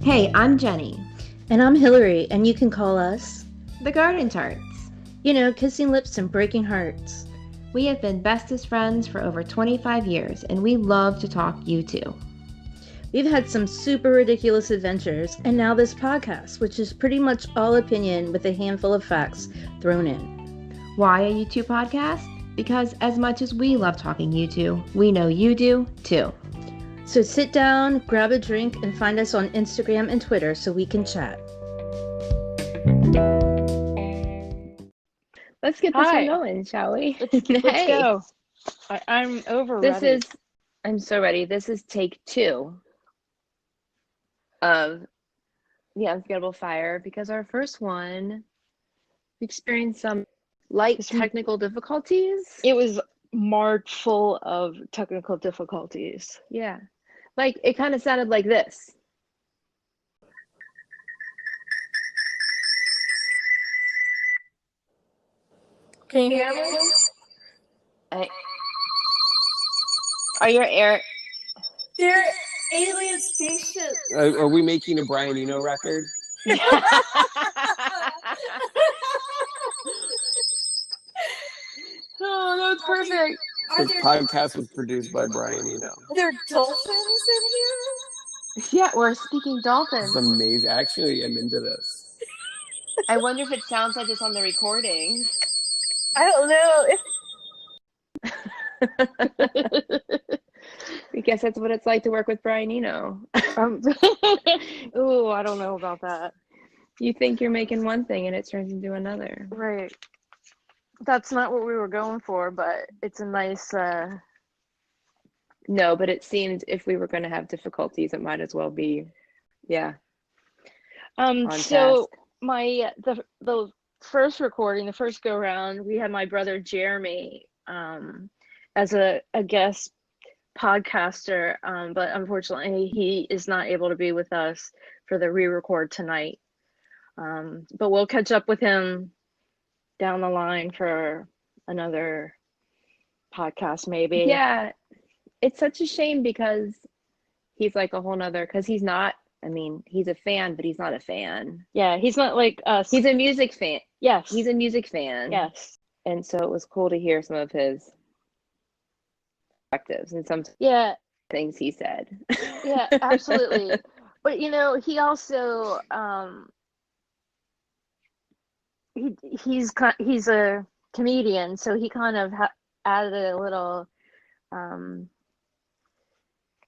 Hey, I'm Jenny, And I'm Hillary, and you can call us, the Garden Tarts. kissing lips and breaking hearts. We have been bestest friends for over 25 years, and we love to talk you too. We've had some super ridiculous adventures, and now this podcast, which is pretty much all opinion with a handful of facts thrown in. Why a U2 podcast? Because as much as we love talking U2, we know you do too. So sit down, grab a drink, and find us on Instagram and Twitter so we can chat. Let's get this one going, shall we? Let's go. I'm ready. I'm so ready. This is take 2 of the Unforgettable Fire, because our first one, we experienced some light technical difficulties. It was marred full of technical difficulties. Yeah. Like, it kind of sounded like this. Can you hear me? Are your air... They're alien spaceships. Are we making a Brian Eno record? Oh, that was perfect. This podcast was produced by Brian Eno. Are there dolphins in here? Yeah, we're speaking dolphins. It's amazing. Actually, I'm into this. I wonder if it sounds like this on the recording. I don't know. I guess that's what it's like to work with Brian Eno. Ooh, I don't know about that. You think you're making one thing and it turns into another. Right. That's not what we were going for, but it's a nice... No, but it seemed if we were going to have difficulties, it might as well be, yeah. So the first recording, the first go round, we had my brother Jeremy as a guest podcaster, but unfortunately he is not able to be with us for the re-record tonight. But we'll catch up with him down the line for another podcast, maybe. Yeah, it's such a shame because he's like a whole nother, because he's not, I mean, he's a fan, but he's not a fan. Yeah, he's not like us. He's a music fan. Yes. He's a music fan. Yes. And so it was cool to hear some of his perspectives and some things he said. Yeah, absolutely. But he also he's a comedian, so he kind of added a little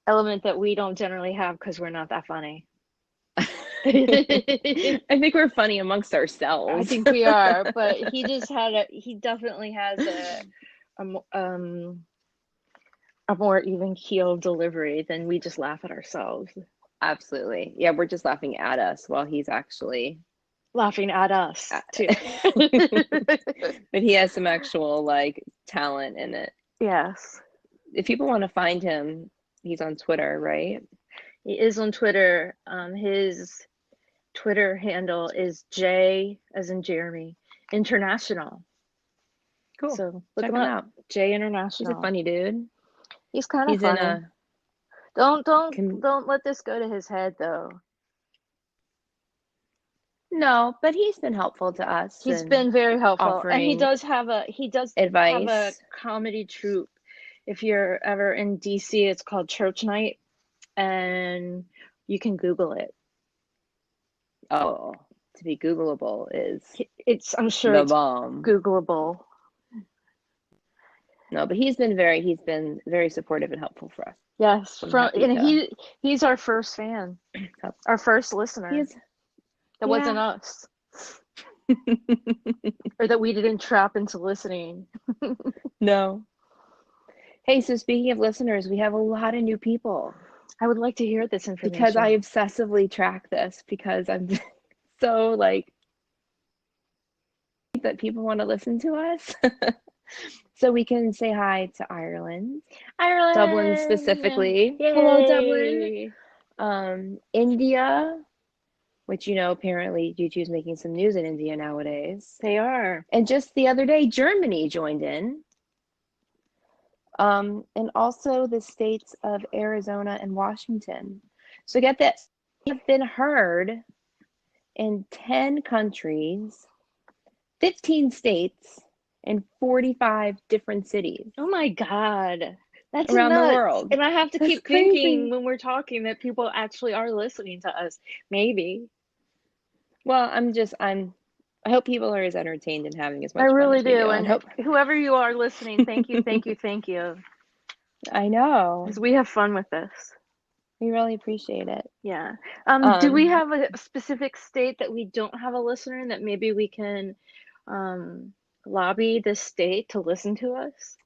element that we don't generally have because we're not that funny. I think we're funny amongst ourselves. I think we are, but he definitely has a more even keeled delivery than we just laugh at ourselves. Absolutely. Yeah, we're just laughing at us while he's actually laughing at us too. But he has some actual talent in it. Yes. If people want to find him, he's on Twitter, right? He is on Twitter. His Twitter handle is J as in Jeremy International. Cool. So look him up. out. J International. He's a funny dude. He's kind of funny. Don't let this go to his head though. No, but he's been helpful to us. He's been very helpful, and he does have advice. Have a comedy troupe. If you're ever in DC, it's called Church Night, and you can Google it. Oh, to be Googleable is I'm sure the it's bomb. Googleable. No, but he's been very supportive and helpful for us. Yes, he's our first fan, our first listener. That wasn't us. Or that we didn't trap into listening. No. Hey, so speaking of listeners, we have a lot of new people. I would like to hear this information. Because I obsessively track this, because I'm so that people want to listen to us. So we can say hi to Ireland. Dublin specifically. Yay. Hello, Dublin. India, which, apparently YouTube is making some news in India nowadays. They are. And just the other day, Germany joined in. And also the states of Arizona and Washington. So get this. have been heard in 10 countries, 15 states, and 45 different cities Oh my God. That's around the nuts. world. And I have to That's keep crazy. thinking when we're talking that people actually are listening to us. Maybe. Well, I hope people are as entertained and having as I much fun really as we do. do. And And hope whoever you are listening, thank you, thank you, thank you. I know. Because we have fun with this. We really appreciate it. Yeah. Do we have a specific state that we don't have a listener in that maybe we can lobby this state to listen to us?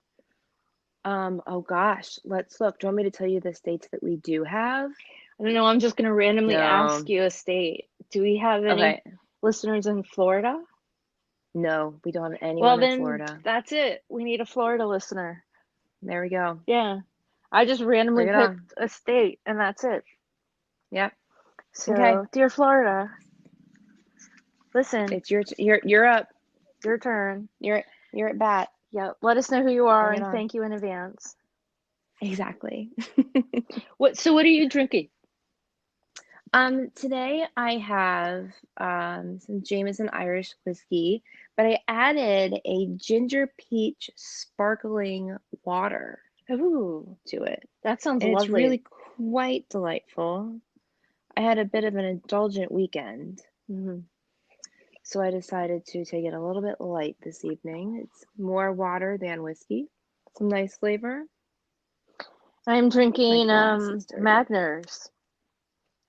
Oh gosh, let's look. Do you want me to tell you the states that we do have? I don't know. I'm just going to randomly ask No. you a state. Do we have any Okay. listeners in Florida? No, we don't have Well, anyone in then Florida. that's it. We need a Florida listener. There we go. Yeah. I just randomly Bring it on. picked a state and that's it. Yep. So, Okay. dear Florida, listen, It's you're up. your turn. You're at bat. Yeah, let us know who you are Bring it and on. thank you in advance. Exactly. So what are you drinking? Today I have some Jameson Irish whiskey, but I added a ginger peach sparkling water Ooh, to it. that sounds And it's lovely. really quite delightful. I had a bit of an indulgent weekend, so I decided to take it a little bit light this evening. It's more water than whiskey. Some nice flavor. I'm drinking glass is dirty. Magners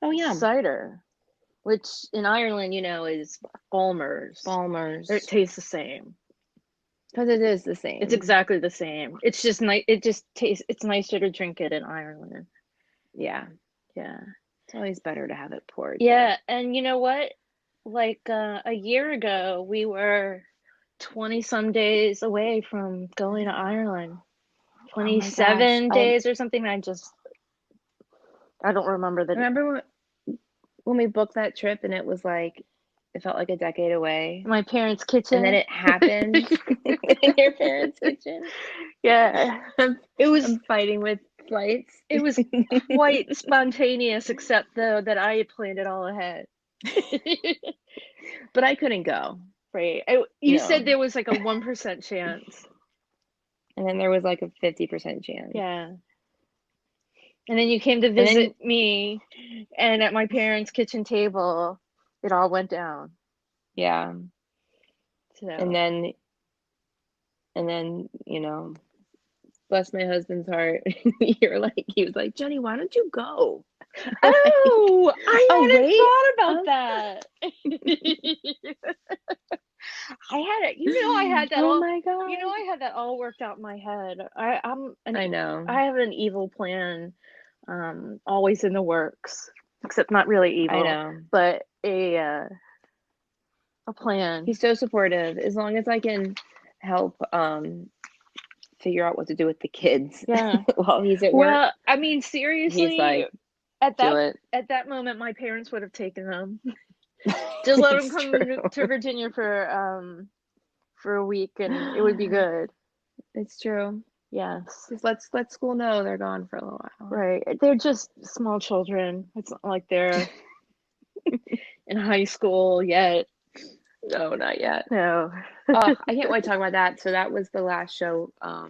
Oh yeah, cider, which in Ireland, is Bulmers. Bulmers. It tastes the same. Because it is the same. It's exactly the same. It's just nice. It just tastes. It's nicer to drink it in Ireland. Yeah. Yeah. It's always better to have it poured. Yeah, and you know what? Like a year ago, we were 20 some days away from going to Ireland. 27 days or something. I don't remember the. Remember when we booked that trip and it was like, it felt like a decade away? My parents' kitchen. And then it happened in your parents' kitchen? Yeah. It was. I'm fighting with flights. It was quite spontaneous, except though that I had planned it all ahead. But I couldn't go. Right. You said there was like a 1% chance. And then there was like a 50% chance. Yeah. And then you came to visit me, and at my parents' kitchen table, it all went down. Yeah. So. And then, bless my husband's heart. He was like, Jenny, why don't you go? Oh, I hadn't thought about that. I had it. I had that. Oh my God. I had that all worked out in my head. I know. I have an evil plan, always in the works, except not really evil. I know. But a plan. He's so supportive. As long as I can help figure out what to do with the kids. Yeah. While he's at work. Well, I mean, seriously, he's like, at that moment, my parents would have taken them. Just let them come to Virginia for a week, and it would be good. It's true. Yes. Just let school know they're gone for a little while. Right. They're just small children. It's not like they're in high school yet. No, not yet. No. I can't wait to talk about that. So that was the last show. The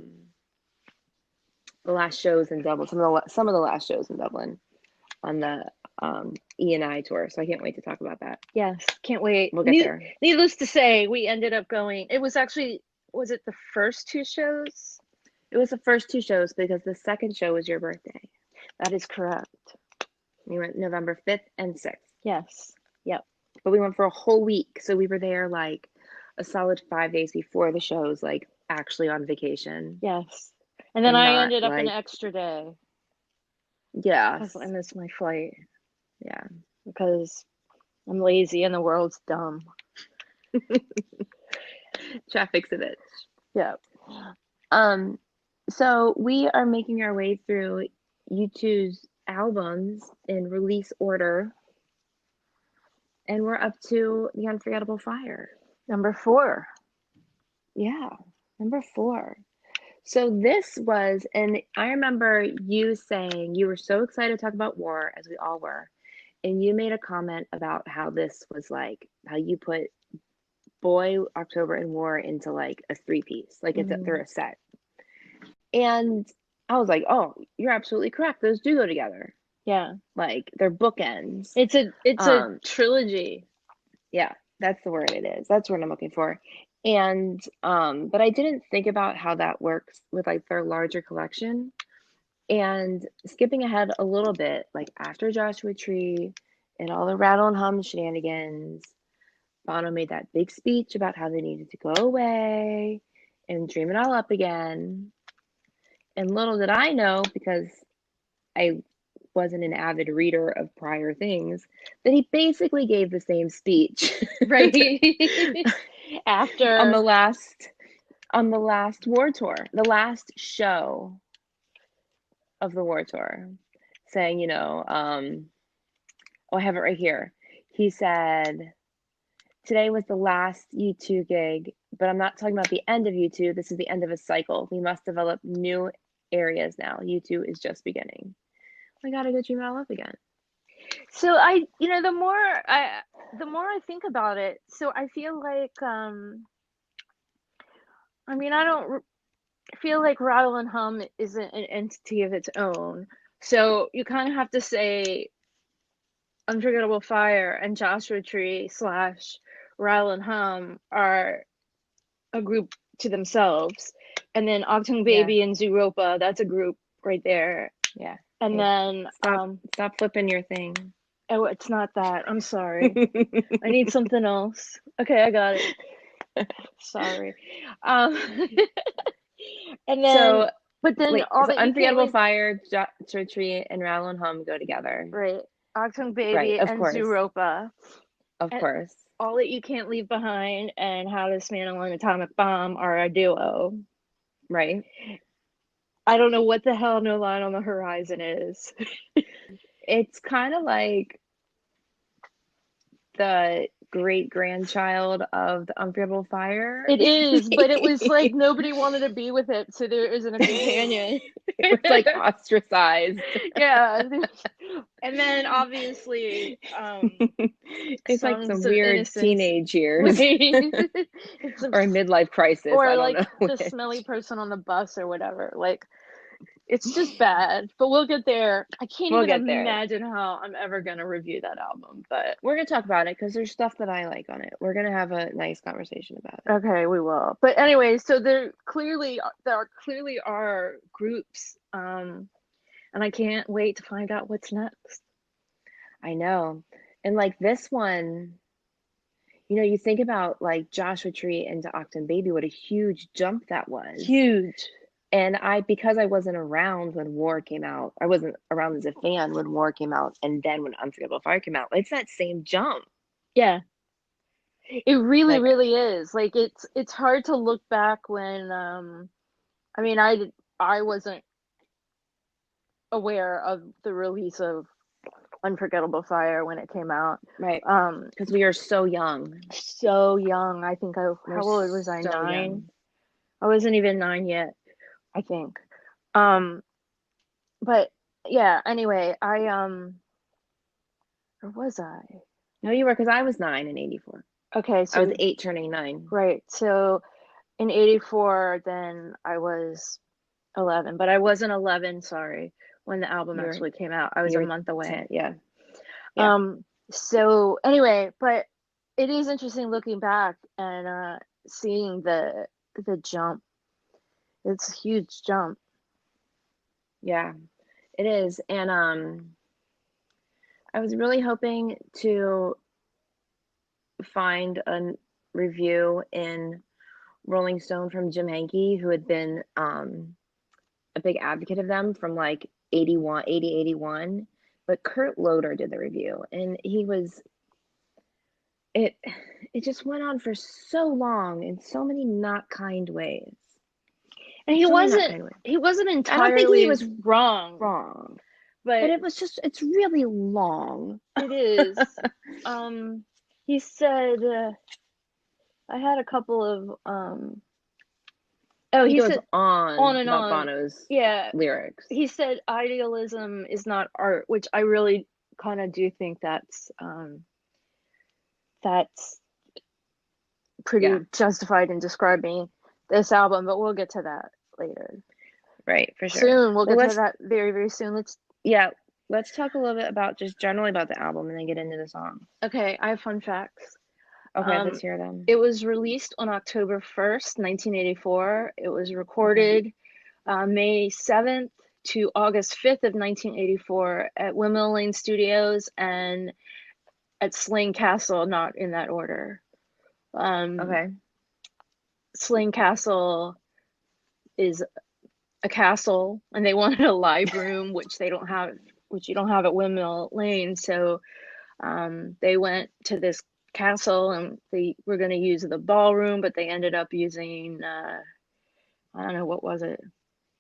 last shows in Dublin. Some of the last shows in Dublin on the E&I tour. So I can't wait to talk about that. Yes, can't wait. We'll get there. Needless to say, we ended up going. It was it the first two shows? It was the first two shows because the second show was your birthday. That is correct. We went November 5th and 6th. Yes. Yep. But we went for a whole week. So we were there like a solid 5 days before the shows, like actually on vacation. Yes. And then I ended up an extra day. Yeah. Because I missed my flight. Yeah. Because I'm lazy and the world's dumb. Traffic's a bitch. Yeah. So we are making our way through U2's albums in release order. And we're up to The Unforgettable Fire. Number 4. Yeah. Number 4. So this was, and I remember you saying you were so excited to talk about War, as we all were, and you made a comment about how this was like how you put Boy, October, and War into like a three-piece, like they're a set. And I was like, oh, you're absolutely correct. Those do go together. Yeah. Like they're bookends. It's a trilogy. Yeah, that's the word it is. That's what I'm looking for. And but I didn't think about how that works with like their larger collection. And skipping ahead a little bit, like after Joshua Tree and all the rattle and hum shenanigans, Bono made that big speech about how they needed to go away and dream it all up again. And little did I know, because I wasn't an avid reader of prior things, that he basically gave the same speech. Right. After on the last war tour, the last show of the war tour, saying, you know, I have it right here. He said, today was the last U2 gig, but I'm not talking about the end of U2. This is the end of a cycle. We must develop new areas now. U2 is just beginning. I gotta go dream it all up again. So the more I think about it, so I feel like I don't feel like Rattle and Hum isn't an entity of its own. So you kind of have to say Unforgettable Fire and Joshua Tree / Rattle and Hum are a group to themselves. And then Octung Baby and Zooropa, that's a group right there. Yeah. And then stop flipping your thing. Oh, it's not that. I'm sorry. I need something else. Okay, I got it. Sorry. And then, but then wait, all so the Unforgettable Fire, Joshua Tree, and Rattle and Hum go together. Right. Octung Baby and Zooropa. Of course. All That You Can't Leave Behind and How to Dismantle an Atomic Bomb are a duo. Right. I don't know what the hell No Line on the Horizon is. It's kind of like the great-grandchild of the Unforgettable Fire. It is, but it was like nobody wanted to be with it, so there isn't a companion. It was like ostracized. Yeah. And then obviously it's like some weird innocence. Teenage years. Or a midlife crisis. Or I like don't know the smelly person on the bus or whatever. Like, it's just bad, but we'll get there. I can't even imagine how I'm ever going to review that album, but we're going to talk about it because there's stuff that I like on it. We're going to have a nice conversation about it. Okay, we will. But anyway, so there clearly are groups, and I can't wait to find out what's next. I know. And like this one, you know, you think about like Joshua Tree into Octung Baby, what a huge jump that was. Huge. And because I wasn't around when War came out, I wasn't around as a fan when War came out, and then when Unforgettable Fire came out, it's that same jump. Yeah. It really, really is. Like it's hard to look back when I wasn't aware of the release of Unforgettable Fire when it came out. Right. Because we are so young. So young. I think how old was I? 9? Young. I wasn't even 9 yet, I think. But yeah, anyway, or was I? No, you were, because I was 9 in 84. Okay, so I was 8 turning 9. Right. So in 84, then I was 11, but I wasn't 11, sorry, when the album actually came out. I was a month away. 10, yeah. So anyway, but it is interesting looking back and seeing the jump. It's a huge jump. Yeah, it is. And I was really hoping to find a review in Rolling Stone from Jim Henke, who had been a big advocate of them from like 81, but Kurt Loder did the review, and it just went on for so long in so many not kind ways. And he wasn't entirely, I don't think he was wrong, but it's really long. It is. He said, I had a couple of he goes on and about Bono's lyrics. He said idealism is not art, which I really kind of do think that's pretty justified in describing this album, but we'll get to that later. Right, for sure. Soon, we'll get to that very, very soon. Let's talk a little bit about just generally about the album and then get into the song. Okay, I have fun facts. Okay, let's hear them. It was released on October 1st, 1984. It was recorded May 7th to August 5th of 1984 at Windmill Lane Studios and at Slane Castle, not in that order. Okay. Slane Castle is a castle, and they wanted a live room, which you don't have at Windmill Lane. So they went to this castle, and they were going to use the ballroom, but they ended up using I don't know, what was it,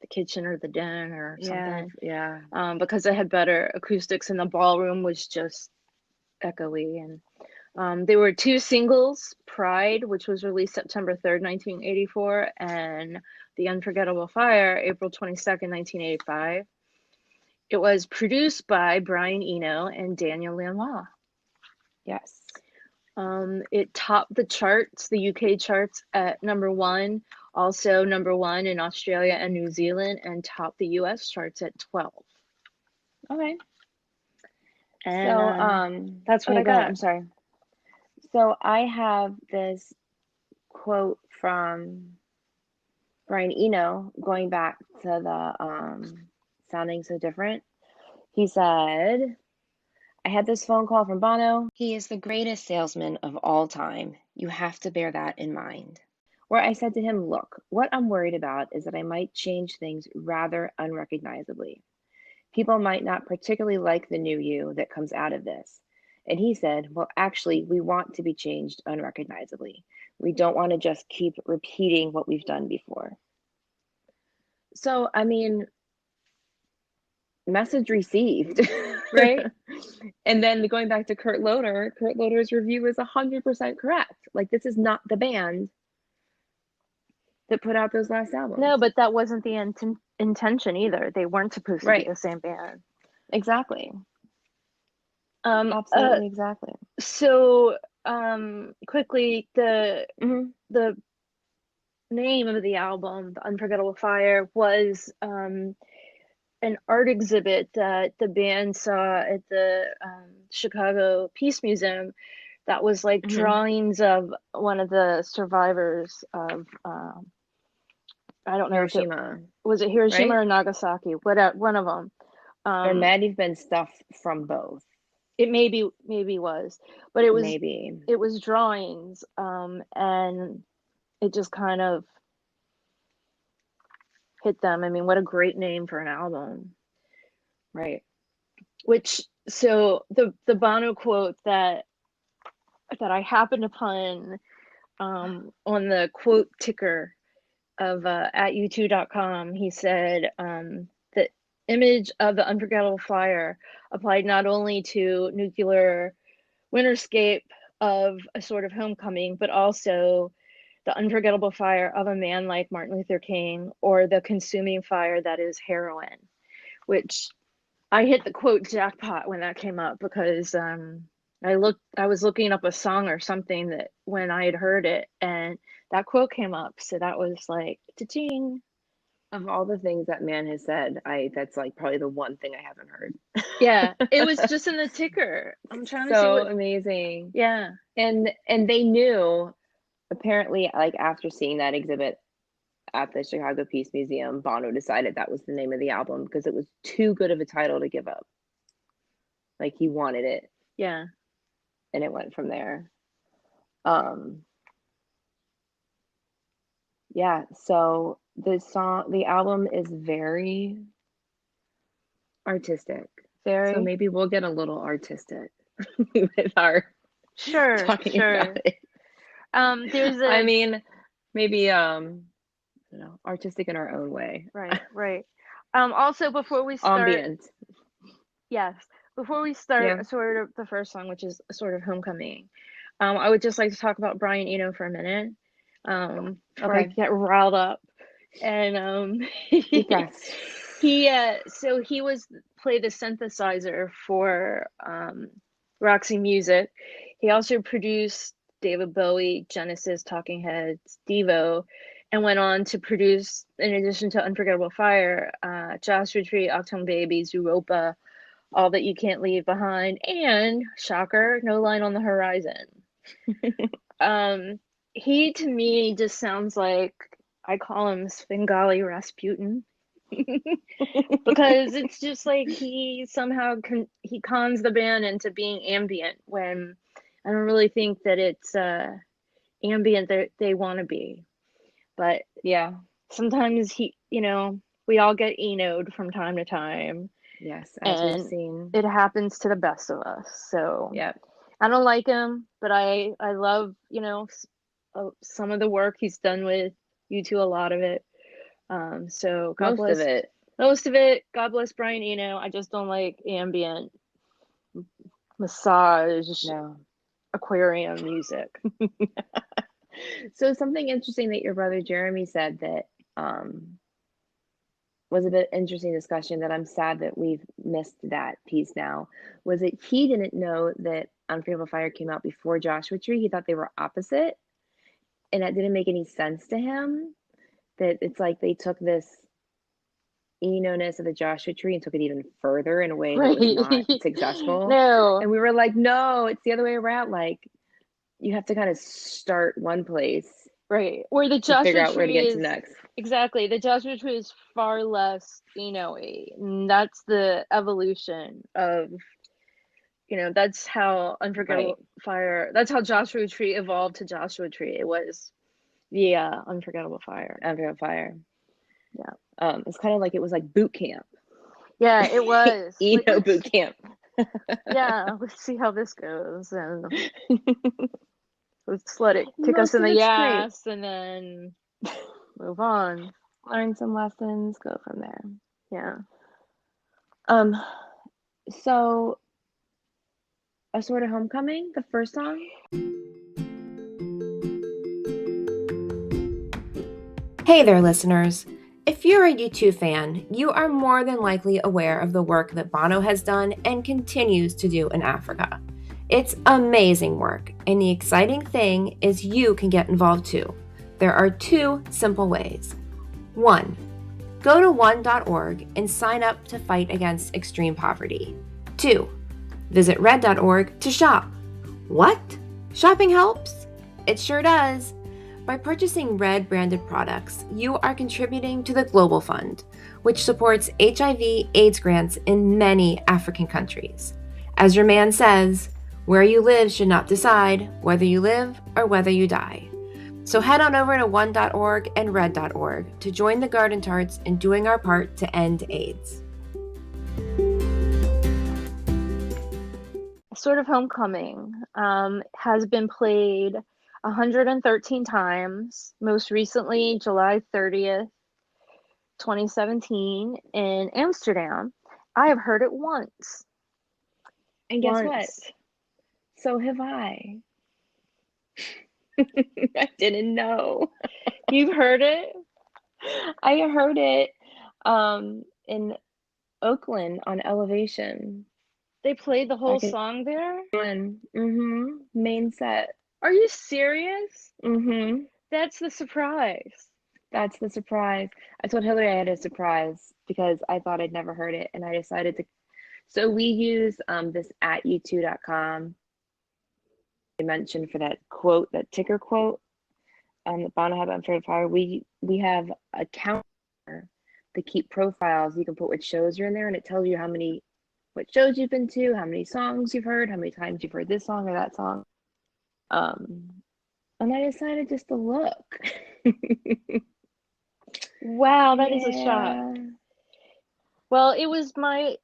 the kitchen or the den or something. Yeah. Because it had better acoustics, and the ballroom was just echoey. And there were two singles: Pride, which was released September 3rd, 1984, and The Unforgettable Fire, April 22nd, 1985. It was produced by Brian Eno and Daniel Lanois. Yes. It topped the charts, the UK charts, at #1, also #1 in Australia and New Zealand, and topped the US charts at 12. Okay. And so that's what I got. I'm sorry. So I have this quote from Brian Eno going back to the Sounding So Different. He said, I had this phone call from Bono. He is the greatest salesman of all time. You have to bear that in mind. Where I said to him, look, what I'm worried about is that I might change things rather unrecognizably. People might not particularly like the new you that comes out of this. And he said, well, actually, we want to be changed unrecognizably. We don't want to just keep repeating what we've done before. So, I mean, message received, right? And then going back to Kurt Loder's review is 100% correct. Like, this is not the band that put out those last albums. No, but that wasn't the intention either. They weren't supposed to be the same band. Exactly. Absolutely, exactly. So, quickly, the name of the album, The Unforgettable Fire, was an art exhibit that the band saw at the Chicago Peace Museum. That was like drawings of one of the survivors of I don't know, Hiroshima. Was it Hiroshima or Nagasaki? One of them. There might have been stuff from both. It maybe was, but it was drawings, and it just kind of hit them. I mean, what a great name for an album, right? So the Bono quote that I happened upon on the quote ticker of at u2.com, he said, the image of the Unforgettable Fire applied not only to nuclear winterscape of a sort of homecoming, but also the unforgettable fire of a man like Martin Luther King, or the consuming fire that is heroin, which I hit the quote jackpot when that came up, because I was looking up a song or something that when I had heard it, and that quote came up. So that was like, cha-ching. Of all the things that man has said, that's like probably the one thing I haven't heard. Yeah, it was just in the ticker. I'm trying to see so amazing. Yeah. And they knew, apparently, like after seeing that exhibit at the Chicago Peace Museum, Bono decided that was the name of the album because it was too good of a title to give up. Like, he wanted it. Yeah. And it went from there. Yeah, so the album is very artistic. So maybe we'll get a little artistic with our talking about it. I mean, maybe artistic in our own way. Right. Also, before we start, ambient. Yes, before we start, sort of the first song, which is sort of Homecoming, I would just like to talk about Brian Eno for a minute. Before I get riled up. And so he was play the synthesizer for Roxy Music. He also produced David Bowie, Genesis, Talking Heads, Devo, and went on to produce, in addition to Unforgettable Fire, Joshua Tree, Octone Baby, Zooropa, All That You Can't Leave Behind, and, shocker, No Line on the Horizon. He, to me, just sounds like, I call him Svengali Rasputin. Because it's just like he somehow he cons the band into being ambient when I don't really think that it's ambient that they want to be. But yeah, sometimes we all get Eno'd from time to time. Yes, as and we've seen. It happens to the best of us. So yeah, I don't like him, but I love, some of the work he's done with U2, a lot of it. So God bless it. most of it. God bless Brian Eno. I just don't like ambient massage No. aquarium music. So something interesting that your brother Jeremy said that was a bit interesting discussion that I'm sad that we've missed that piece now, was that he didn't know that Unforgettable Fire came out before Joshua Tree. He thought they were opposite, and that didn't make any sense to him, that it's like they took this Eno-ness of the Joshua Tree and took it even further in a way that was not successful. No. And we were like, no, it's the other way around. Like, you have to kind of start one place, right? Where the to Joshua figure out where to Tree get is to next. exactly, the Joshua Tree is far less Eno-y. And that's the evolution of, that's how Unforgettable Fire. That's how Joshua Tree evolved to Joshua Tree. It was the Unforgettable Fire. Unforgettable Fire. Yeah. It's kind of like it was like boot camp. Yeah, it was. Eno boot camp. Yeah, let's see how this goes, and let's let it kick us Most in of the it's ass, and then move on. Learn some lessons, go from there. Yeah. So A Sort of Homecoming, the first song. Hey there, listeners. If you're a U2 fan, you are more than likely aware of the work that Bono has done and continues to do in Africa. It's amazing work, and the exciting thing is you can get involved too. There are 2 simple ways. 1. Go to one.org and sign up to fight against extreme poverty. 2. Visit red.org to shop. What? Shopping helps? It sure does. By purchasing Red branded products, you are contributing to the Global Fund, which supports HIV/AIDS grants in many African countries. As your man says, where you live should not decide whether you live or whether you die. So head on over to one.org and red.org to join the Garden Tarts in doing our part to end AIDS. Sort of Homecoming has been played 113 times, most recently July 30th, 2017 in Amsterdam. I have heard it once. And guess what? So have I. I didn't know. You've heard it? I heard it in Oakland on Elevation. They played the whole song there? Main set. Are you serious? That's the surprise. That's the surprise. I told Hillary I had a surprise because I thought I'd never heard it, and I decided to. So we use this at u2.com. I mentioned for that quote, that ticker quote, that Bono had on Unforgettable Fire. We have a counter to keep profiles. You can put what shows you're in there, and it tells you what shows you've been to, how many songs you've heard, how many times you've heard this song or that song. And I decided just to look. Wow, that is a shock. Well, it was I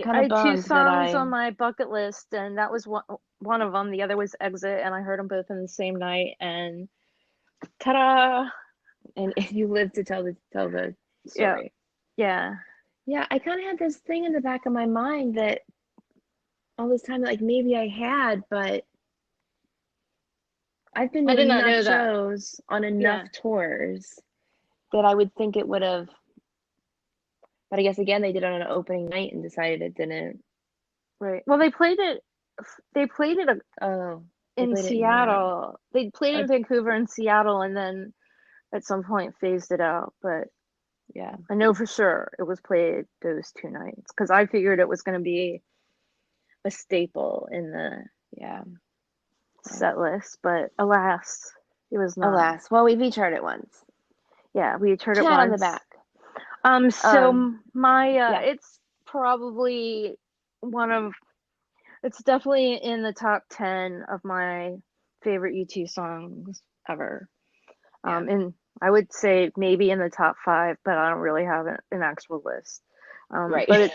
had 2 songs on my bucket list, and that was one of them. The other was Exit, and I heard them both in the same night, and ta-da! And you live to tell the story. Yeah. I kind of had this thing in the back of my mind that all this time, like maybe I had, but I've been to enough shows on enough tours that I would think it would have. But I guess again they did it on an opening night and decided it didn't. Right. Well, they played it. They played it Oh, they in played it in New York. Seattle. They played it in Vancouver and Seattle, and then at some point phased it out. But Yeah. I know for sure it was played those 2 nights because I figured it was going to be a staple in the set list. But alas, it was not. Alas, well, we've each heard it once. Yeah, we each heard it Pat once. on the back. So my it's probably it's definitely in the top 10 of my favorite U2 songs ever. And I would say maybe in the top 5, but I don't really have an actual list. Right. But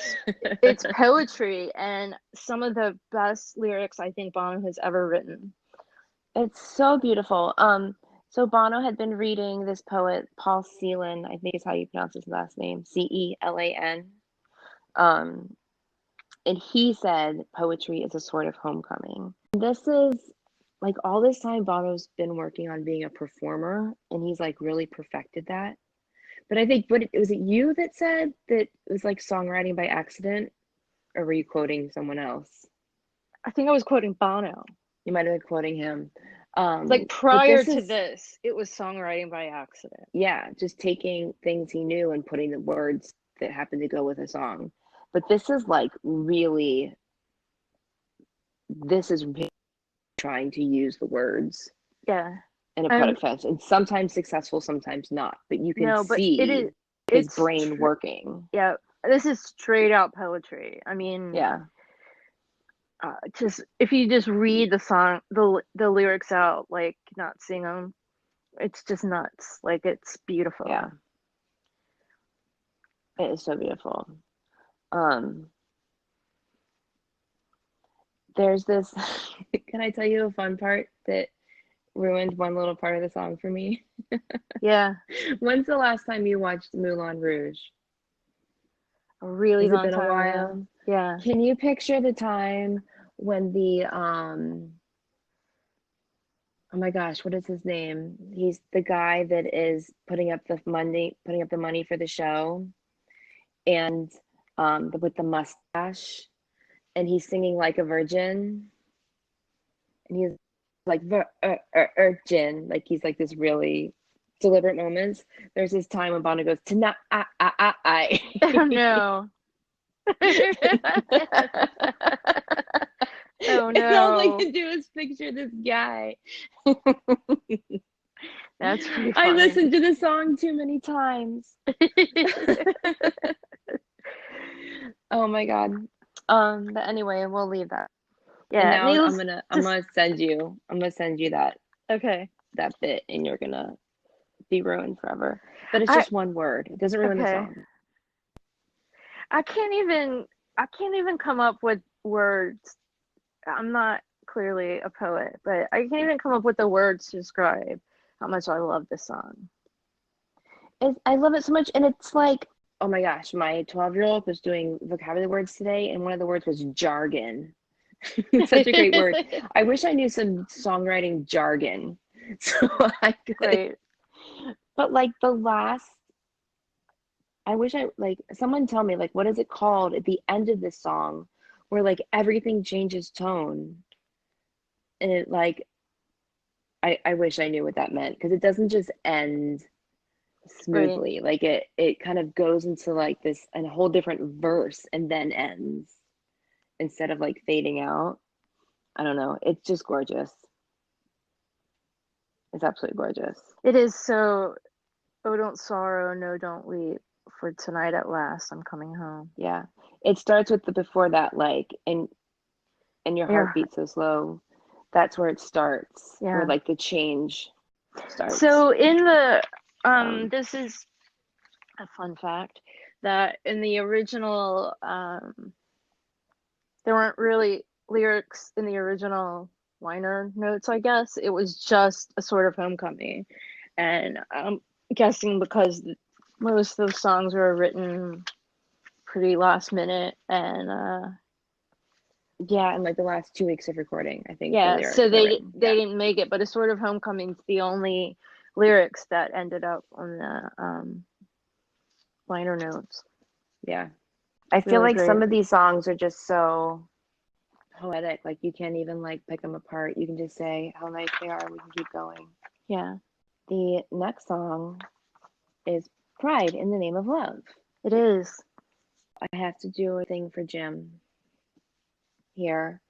it's poetry and some of the best lyrics I think Bono has ever written. It's so beautiful. So Bono had been reading this poet, Paul Celan, I think is how you pronounce his last name, Celan. And he said poetry is a sort of homecoming. This is like all this time Bono's been working on being a performer, and he's like really perfected that. But I think, was it you that said that it was like songwriting by accident, or were you quoting someone else? I think I was quoting Bono. You might have been quoting him. Like prior to this, it was songwriting by accident. Yeah, just taking things he knew and putting the words that happened to go with a song. But this is really trying to use the words. Yeah. In a poetic sense, and sometimes successful, sometimes not. But you can see his brain working. Yeah, this is straight out poetry. I mean, yeah. Just if you just read the song, the lyrics out, like not sing them, it's just nuts. Like it's beautiful. Yeah, it is so beautiful. There's this. Can I tell you a fun part that ruined one little part of the song for me? Yeah. When's the last time you watched Moulin Rouge? A really long time. Has it been a while? Ago. Yeah. Can you picture the time when the oh my gosh, what is his name? He's the guy that is putting up the money for the show, and with the mustache, and he's singing like a virgin, and he's like virgin, like he's like this really deliberate moments. There's this time when Bono goes tonight. Oh no. Oh no. And all I can do is picture this guy. That's pretty funny. I listened to the song too many times. Oh my god. But anyway, we'll leave that. Yeah. And now I'm gonna send you that. Okay. That bit, and you're gonna be ruined forever. But it's just one word. It doesn't ruin the song. I can't even come up with words. I'm not clearly a poet, but I can't even come up with the words to describe how much I love this song. I love it so much, and it's like, oh my gosh, my 12-year-old was doing vocabulary words today, and one of the words was jargon. It's such a great word. I wish I knew some songwriting jargon, so I could. Right. But like I wish someone tell me what is it called at the end of this song where everything changes tone, and it I wish I knew what that meant, because it doesn't just end smoothly. Right. It kind of goes into this and a whole different verse and then ends instead of fading out. I don't know. It's just gorgeous. It's absolutely gorgeous. It is. So, oh, don't sorrow, no, don't weep, for tonight at last I'm coming home. Yeah. It starts with the before that, and your heart beats so slow. That's where it starts. Yeah. Where the change starts. So in the this is a fun fact that in the original there weren't really lyrics in the original liner notes, I guess. It was just a sort of homecoming. And I'm guessing because most of those songs were written pretty last minute, and yeah, and the last 2 weeks of recording, I think. Yeah, so they didn't make it, but a sort of homecoming's the only lyrics that ended up on the liner notes. Yeah. I feel Really like some great. of these songs are just so poetic. Like you can't even like pick them apart. You can just say how nice they are and we can keep going. Yeah, The next song is Pride in the Name of Love. it is. I have to do a thing for Jim here.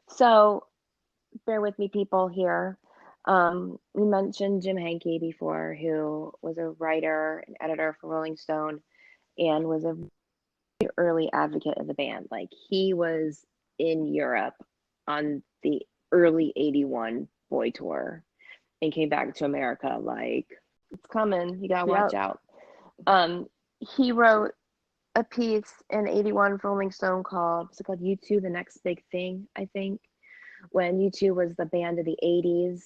So bear with me, people here. We mentioned Jim Henke before, who was a writer and editor for Rolling Stone and was a very early advocate of the band. Like he was in Europe on the early 81 Boy Tour and came back to America like, it's coming, you gotta watch Yep. out. He wrote a piece in 81 for Rolling Stone called, what's it called? U2, The Next Big Thing, I think. When U2 was the band of the 80s,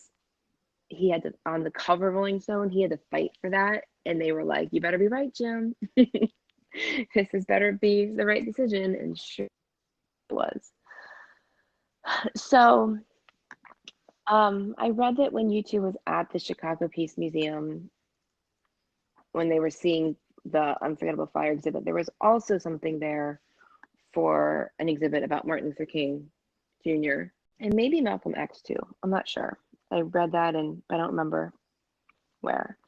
he had to, on the cover of Rolling Stone, he had to fight for that. And they were like, you better be right, Jim. This better be the right decision. And sure it was. So I read that when U2 was at the Chicago Peace Museum, when they were seeing the Unforgettable Fire exhibit, there was also something there for an exhibit about Martin Luther King Jr. and maybe Malcolm X too. I'm not sure. I read that and I don't remember where.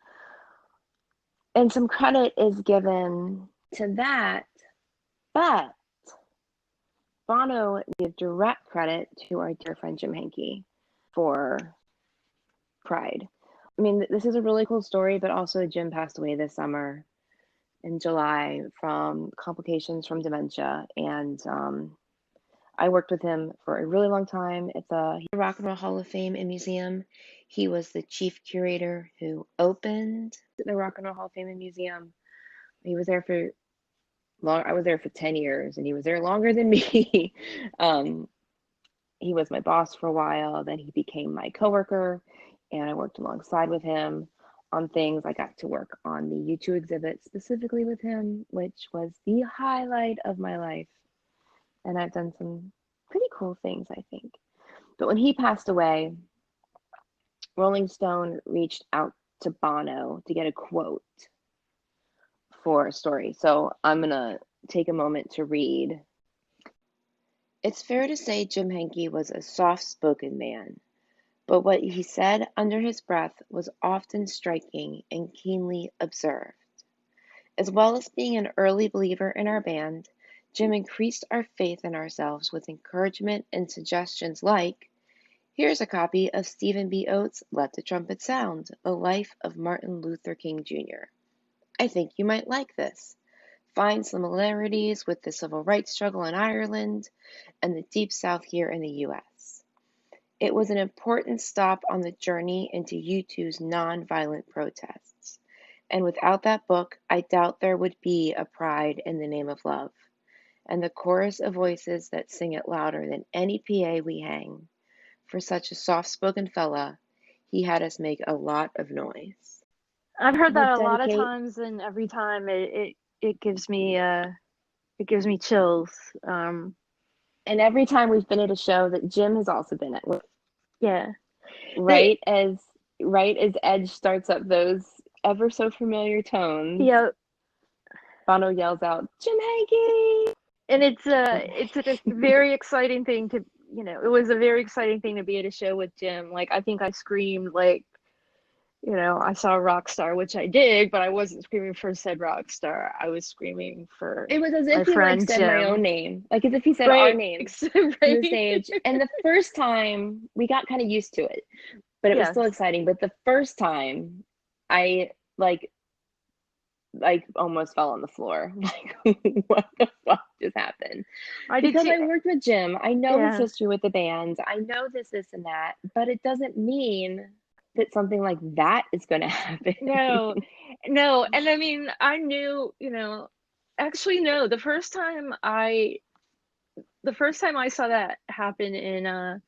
And some credit is given to that, but Bono gives direct credit to our dear friend Jim Henke for Pride. I mean, this is a really cool story, but also Jim passed away this summer in July from complications from dementia. And I worked with him for a really long time at the Rock and Roll Hall of Fame and Museum. He was the chief curator who opened the Rock and Roll Hall of Fame and Museum. He was there for I was there for 10 years and he was there longer than me. He was my boss for a while, then he became my coworker and I worked alongside with him on things. I got to work on the U2 exhibit specifically with him, which was the highlight of my life. And I've done some pretty cool things, I think. But when he passed away, Rolling Stone reached out to Bono to get a quote for a story. So I'm going to take a moment to read. It's fair to say Jim Henke was a soft-spoken man, but what he said under his breath was often striking and keenly observed. As well as being an early believer in our band, Jim increased our faith in ourselves with encouragement and suggestions like, here's a copy of Stephen B. Oates' Let the Trumpet Sound, The Life of Martin Luther King Jr. I think you might like this. Find similarities with the civil rights struggle in Ireland and the Deep South here in the U.S. It was an important stop on the journey into U2's nonviolent protests. And without that book, I doubt there would be a Pride in the Name of Love, and the chorus of voices that sing it louder than any PA we hang. For such a soft-spoken fella, he had us make a lot of noise. I've heard that a lot of Dedicate- times, and every time it gives me chills. And every time we've been at a show that Jim has also been at, Yeah. right as Edge starts up those ever so familiar tones, Yeah. Bono yells out, Jim Henke! And it's a very exciting thing to, it was a very exciting thing to be at a show with Jim. Like, I think I screamed like, I saw a rock star, which I did, but I wasn't screaming for said rock star. I was screaming for It was as my if he like friend said Jim. my own name, like as if he said our names on the stage. And the first time we got kind of used to it, but it was still exciting. But the first time, I like almost fell on the floor. Like, what the fuck just happened? Because I worked with Jim. I know his history with the band. I know this, and that, but it doesn't mean that something like that is going to happen. No. And I mean, I knew, actually, no, the first time I saw that happen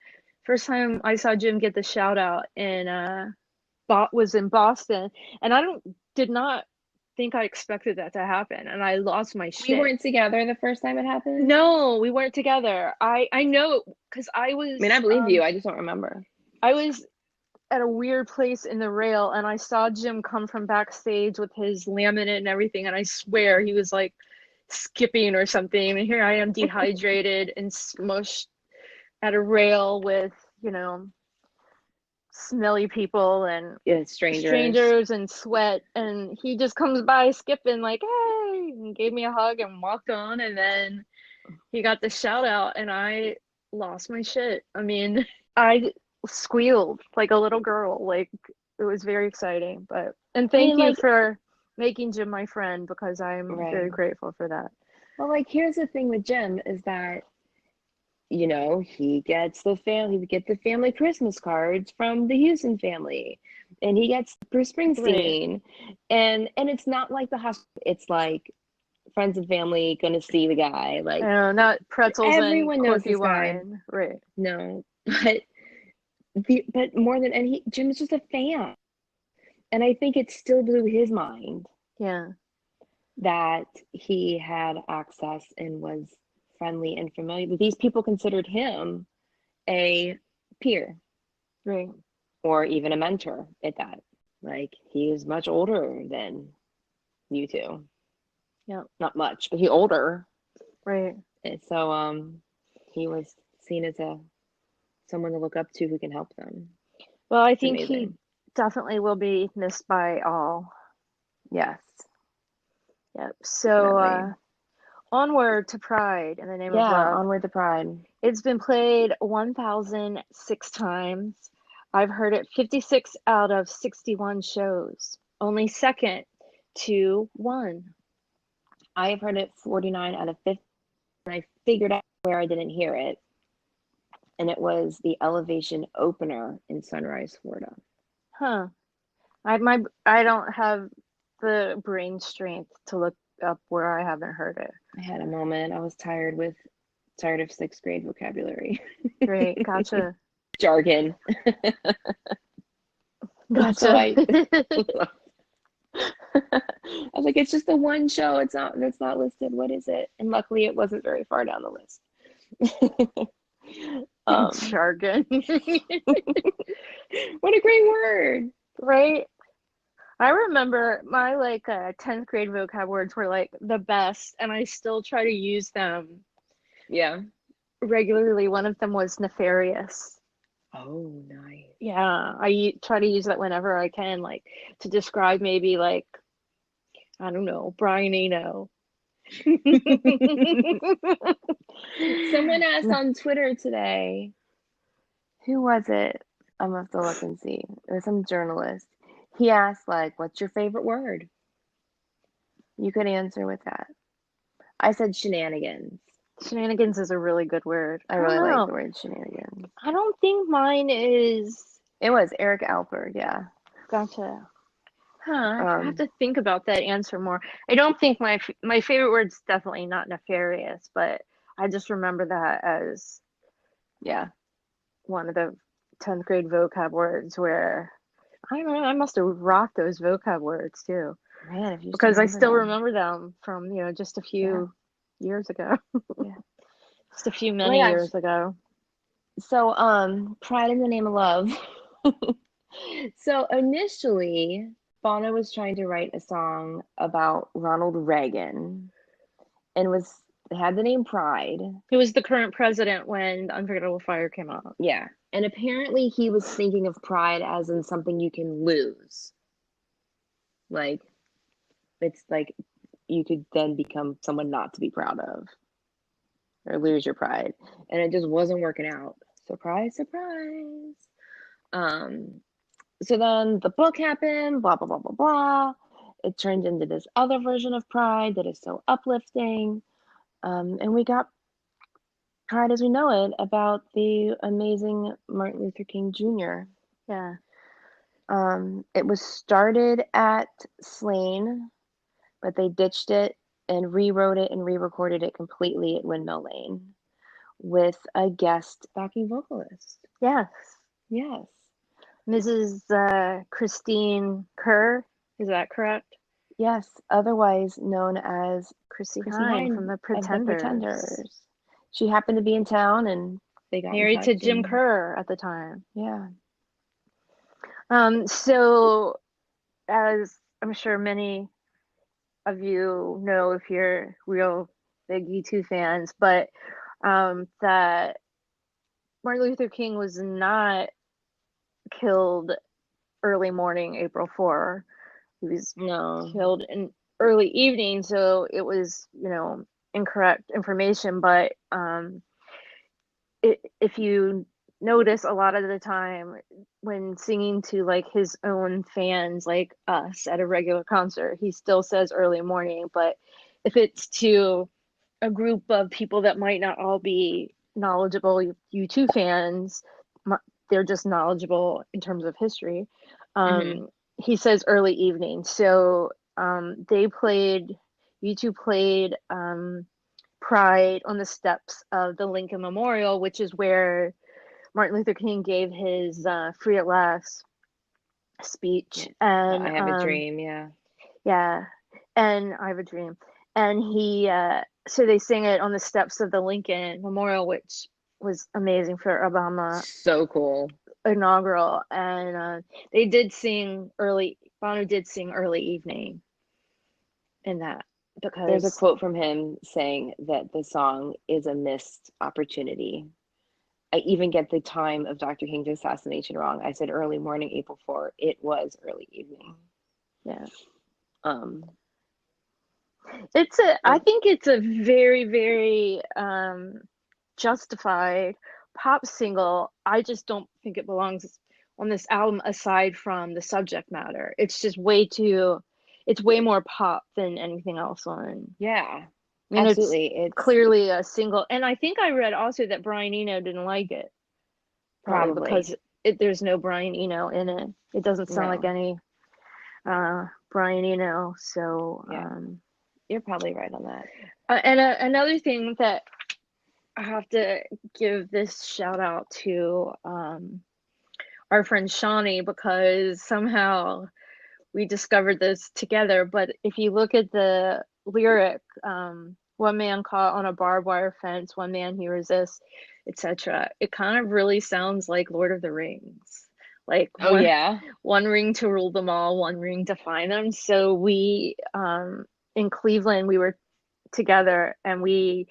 first time I saw Jim get the shout out was in Boston, and I did not think I expected that to happen, and I lost my shit. We weren't together the first time it happened? No, we weren't together. I know, because I was... I mean, I believe you. I just don't remember. I was at a weird place in the rail, and I saw Jim come from backstage with his laminate and everything, and I swear he was like, skipping or something, and here I am dehydrated and smushed at a rail with, smelly people and strangers and sweat, and he just comes by skipping like, hey, and gave me a hug and walked on, and then he got the shout out and I lost my shit. I mean, I squealed like a little girl. Like, it was very exciting. And thank you for making Jim my friend, because I'm very grateful for that. Well, like, here's the thing with Jim is that, he gets the family Christmas cards from the Houston family, and he gets Bruce Springsteen, and it's not like the hospital. It's like friends and family gonna see the guy. Like, not pretzels everyone and knows this wine, guy. right? No, but more than, and Jim's just a fan, and I think it still blew his mind. Yeah, that he had access and was friendly and familiar, but these people considered him a peer, right, or even a mentor at that. Like, he is much older than you two. Yeah, not much, but he older, right? And so he was seen as someone to look up to who can help them. Well, I think he definitely will be missed by all. Yes. Yep. So onward to Pride in the Name of Love. Yeah, onward to Pride. It's been played 1,006 times. I've heard it 56 out of 61 shows. Only second to one. I have heard it 49 out of 50, and I figured out where I didn't hear it. And it was the Elevation opener in Sunrise, Florida. Huh. I don't have the brain strength to look up where I haven't heard it. I had a moment. I was tired of 6th grade vocabulary. Great, gotcha. Jargon. Gotcha. So I was like, it's just the one show. It's not listed. What is it? And luckily, it wasn't very far down the list. Jargon. What a great word, right? I remember my 10th grade vocab words were like the best, and I still try to use them. Yeah. Regularly. One of them was nefarious. Oh, nice. Yeah, I try to use that whenever I can, like to describe maybe I don't know, Brian Eno. Someone asked on Twitter today, who was it? I'm gonna have to look and see. It was some journalist. He asked, what's your favorite word? You could answer with that. I said shenanigans. Shenanigans is a really good word. I really like the word shenanigans. I don't think mine is. It was Eric Alper, yeah. Gotcha. Huh. I have to think about that answer more. I don't think my favorite word's definitely not nefarious, but I just remember that as one of the 10th grade vocab words where I don't know, I must have rocked those vocab words too. Man, because I still remember them from just a few years ago. Yeah. Just a few years ago. So Pride in the Name of Love. So initially Bono was trying to write a song about Ronald Reagan and had the name Pride. He was the current president when Unforgettable Fire came out. Yeah. And apparently he was thinking of pride as in something you can lose. It's like you could then become someone not to be proud of or lose your pride. And it just wasn't working out. Surprise, surprise. So then the book happened, blah, blah, blah, blah, blah. It turned into this other version of Pride that is so uplifting. And we got Pride as we know it about the amazing Martin Luther King Jr. Yeah. It was started at Slane, but they ditched it and rewrote it and re-recorded it completely at Windmill Lane with a guest backing vocalist. Yes. Yes. Mrs. Christine Kerr, is that correct? Yes, otherwise known as Chrissy Hine from the Pretenders. She happened to be in town and they got married to Jim Kerr at the time. Yeah. So as I'm sure many of you know if you're real big U2 fans, but that Martin Luther King was not killed early morning, April 4. He was killed in early evening, so it was, incorrect information. But if you notice, a lot of the time when singing to like his own fans, like us at a regular concert, he still says early morning. But if it's to a group of people that might not all be knowledgeable U2 fans, they're just knowledgeable in terms of history. He says early evening. So U2 played Pride on the steps of the Lincoln Memorial, which is where Martin Luther King gave his Free at Last speech. And I Have a Dream, yeah. Yeah, and I Have a Dream. And so they sing it on the steps of the Lincoln Memorial, which was amazing for Obama. So cool. Inaugural. And they did sing Bono did sing early evening in that. Because there's a quote from him saying that the song is a missed opportunity. I even get the time of Dr. King's assassination wrong. I said early morning, April 4. It was early evening. Yeah. I think it's a very, very justified pop single. I just don't think it belongs on this album aside from the subject matter. It's just it's way more pop than anything else on. Yeah. I mean, absolutely. It's clearly a single. And I think I read also that Brian Eno didn't like it. Probably because there's no Brian Eno in it. It doesn't sound like any Brian Eno. So you're probably right on that. And another thing that I have to give this shout out to our friend Shawnee, because somehow we discovered this together. But if you look at the lyric, one man caught on a barbed wire fence, one man he resists, etc., it kind of really sounds like Lord of the Rings. Like, one ring to rule them all, one ring to find them. So we in Cleveland, we were together and we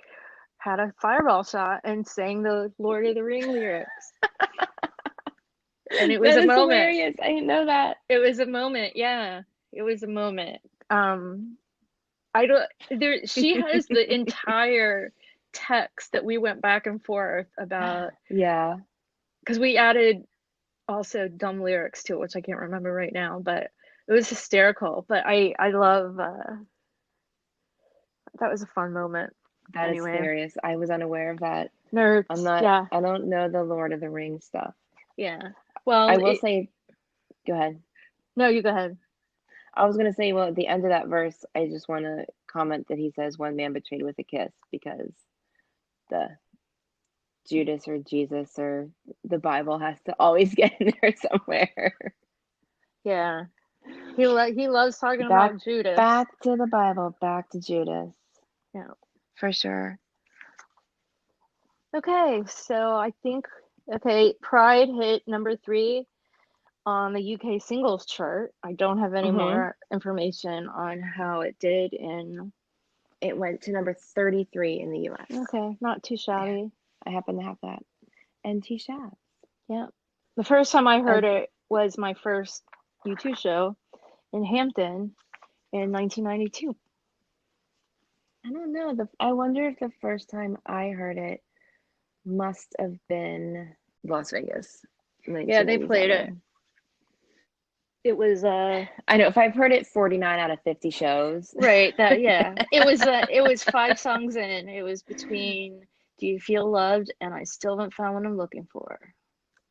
had a fireball shot and sang the Lord of the Ring lyrics. And it was a moment. Hilarious. I didn't know that. It was a moment. Yeah, it was a moment. She has the entire text that we went back and forth about. Yeah. Because we added also dumb lyrics to it, which I can't remember right now, but it was hysterical. But I love, that was a fun moment. That is hilarious. I was unaware of that. Nerds. I don't know the Lord of the Rings stuff. Yeah. Well, I will say, go ahead. No, you go ahead. I was going to say, well, at the end of that verse, I just want to comment that he says one man betrayed with a kiss, because the Judas or Jesus or the Bible has to always get in there somewhere. Yeah. He loves talking about Judas. Back to the Bible, back to Judas. Yeah. For sure. Okay, so I think Pride hit number 3 on the UK singles chart. I don't have any more information on how it did it went to number 33 in the US. Okay, not too shabby. I happen to have that. And T-Shabs. Yeah. The first time I heard it was my first U2 show in Hampton in 1992. I don't know. I wonder if the first time I heard it must have been Las Vegas. Yeah, they played it. It was I know, if I've heard it 49 out of 50 shows. Right, it was 5 songs in. It was between Do You Feel Loved and I Still Haven't Found What I'm Looking For.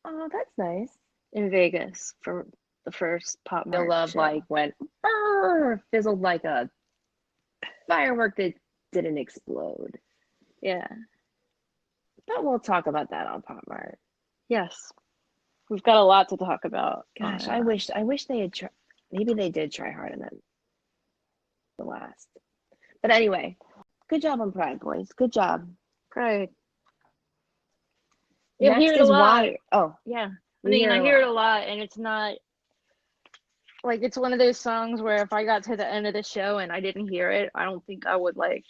Oh, that's nice. In Vegas for the first Pop Mart Love show. Like went fizzled like a firework that didn't explode. Yeah. But we'll talk about that on Pop Mart. Yes. We've got a lot to talk about. Gosh, I wish they had tried. Maybe they did try hard on the last. But anyway, good job on Pride, boys. Good job. Pride. You hear it a lot. Oh, yeah. I hear it a lot, and it's not like it's one of those songs where if I got to the end of the show and I didn't hear it, I don't think I would like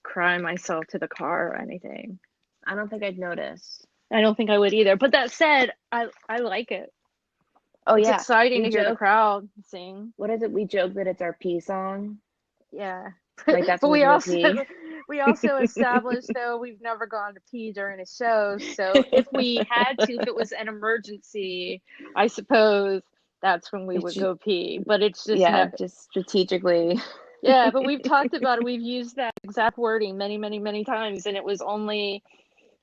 cry myself to the car or anything. I don't think I'd notice. I don't think I would either. But that said, I like it. Oh It's yeah, exciting we to hear the joke. crowd sing. What is it? We joke that it's our pee song. Yeah. Like that's But when we go pee. we also established though we've never gone to pee during a show. So if we had to, if it was an emergency, I suppose that's when we would go pee. But it's just just strategically. Yeah, but we've talked about it. We've used that exact wording many, many, many times, and it was only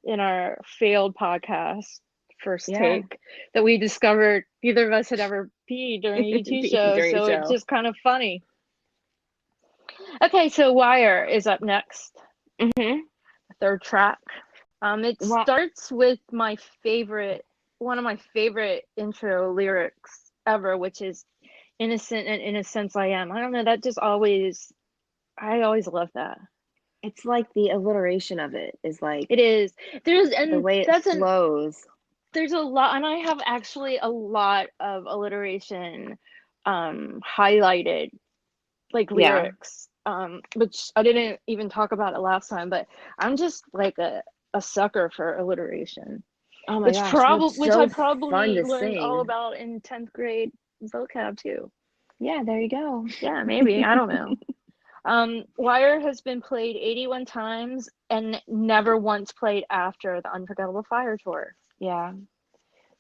in our failed podcast first take that we discovered neither of us had ever peed during a U2 show. So it's just kind of funny. Okay, so Wire is up next. Mm-hmm. The third track. It starts with one of my favorite intro lyrics ever, which is innocent and in a sense I am. I don't know, that just always, I always love that. It's like the alliteration of it is like it is. And the way it flows. There's a lot, and I have actually a lot of alliteration highlighted, like lyrics, which I didn't even talk about it last time, but I'm just like a sucker for alliteration. Oh my gosh, which I probably learned all about in 10th grade vocab too. Yeah, there you go. Yeah, maybe. I don't know. Wire has been played 81 times and never once played after the Unforgettable Fire tour. Yeah.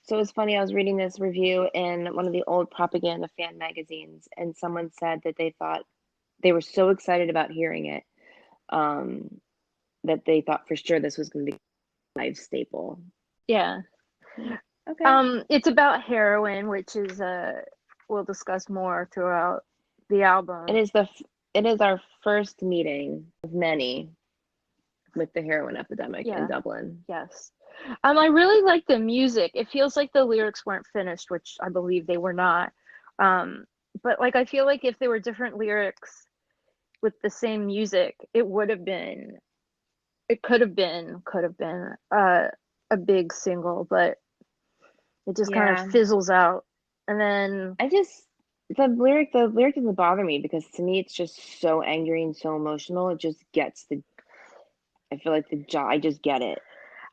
So it was funny, I was reading this review in one of the old propaganda fan magazines, and someone said that they thought they were so excited about hearing it that they thought for sure this was going to be a live staple. Yeah. Okay. It's about heroin, which is we'll discuss more throughout the album. It is our first meeting of many with the heroin epidemic in Dublin. Yes. I really like the music. It feels like the lyrics weren't finished, which I believe they were not. But like I feel like if there were different lyrics with the same music, it could have been a big single, but it just kind of fizzles out. And then the lyric doesn't bother me because to me it's just so angry and so emotional. It just gets I feel like I just get it.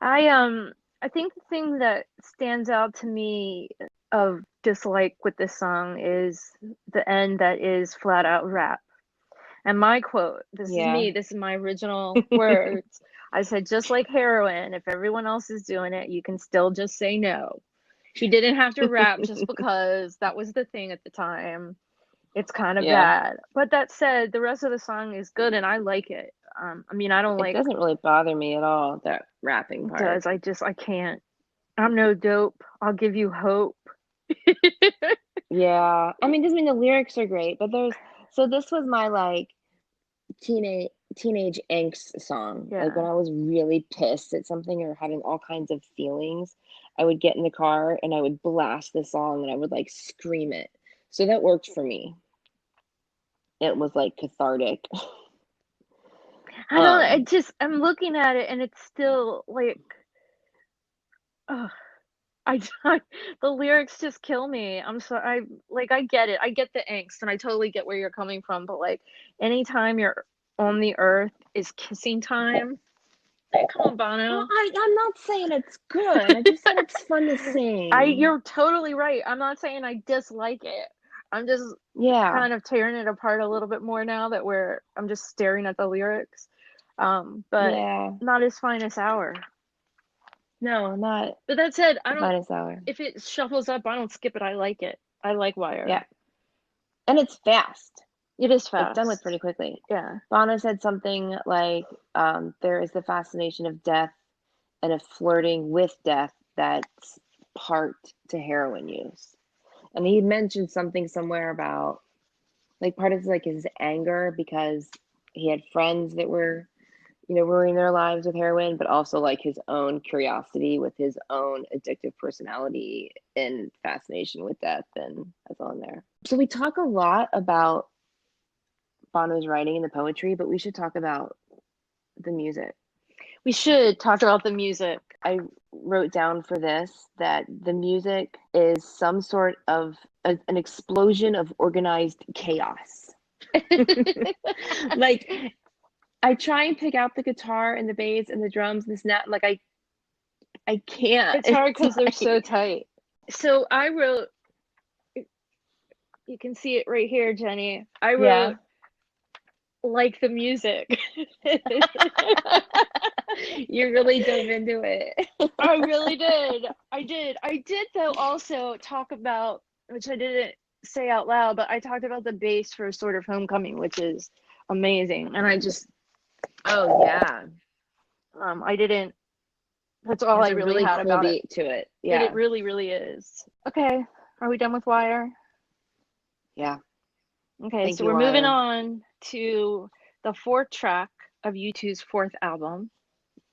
I think the thing that stands out to me of dislike with this song is the end that is flat out rap. And my quote, this is me, this is my original words. I said, just like heroin, if everyone else is doing it, you can still just say no. He didn't have to rap just because that was the thing at the time. It's kind of bad. But that said, the rest of the song is good and I like it. I mean, I don't like... It doesn't really bother me at all, that rapping part. It does. I can't. I'm no dope. I'll give you hope. Yeah. I mean, doesn't mean the lyrics are great, but this was my like teenage angst song. Like when I was really pissed at something or having all kinds of feelings, I would get in the car and I would blast the song and I would like scream it. So that worked for me. It was like cathartic. I'm looking at it and it's still like, the lyrics just kill me. I'm sorry. I get it. I get the angst and I totally get where you're coming from. But like anytime you're on the earth is kissing time. Come on, Bono. Well, I'm not saying it's good. I just said it's fun to sing. You're totally right. I'm not saying I dislike it. I'm just kind of tearing it apart a little bit more now that I'm just staring at the lyrics. But not his finest hour. No, not. But that said, finest hour. If it shuffles up, I don't skip it. I like it. I like Wire. Yeah. And it's fast. It is fast. It's done with pretty quickly. Yeah. Bono said something like, there is the fascination of death and a flirting with death that's part to heroin use. And he mentioned something somewhere about, like, part of like his anger because he had friends that were, ruining their lives with heroin, but also like his own curiosity with his own addictive personality and fascination with death, and that's all in there. So we talk a lot about Bono's writing and the poetry, but we should talk about the music. We should talk about the music. I wrote down for this that the music is some sort of an explosion of organized chaos. Like, I try and pick out the guitar and the bass and the drums and the snap. Like, I can't. It's hard because they're like, so tight. So I wrote, you can see it right here, Jenny. I wrote like the music. You really dove into it. I really did. I did though also talk about, which I didn't say out loud, but I talked about the bass for Sort of Homecoming, which is amazing. And I just Oh yeah. I didn't, that's all There's I a really had cool about it. beat to it. But Yeah. it really, really is. Okay. Are we done with Wire? Yeah. Okay, Thank so you, we're moving Wire. on to the fourth track of U2's fourth album,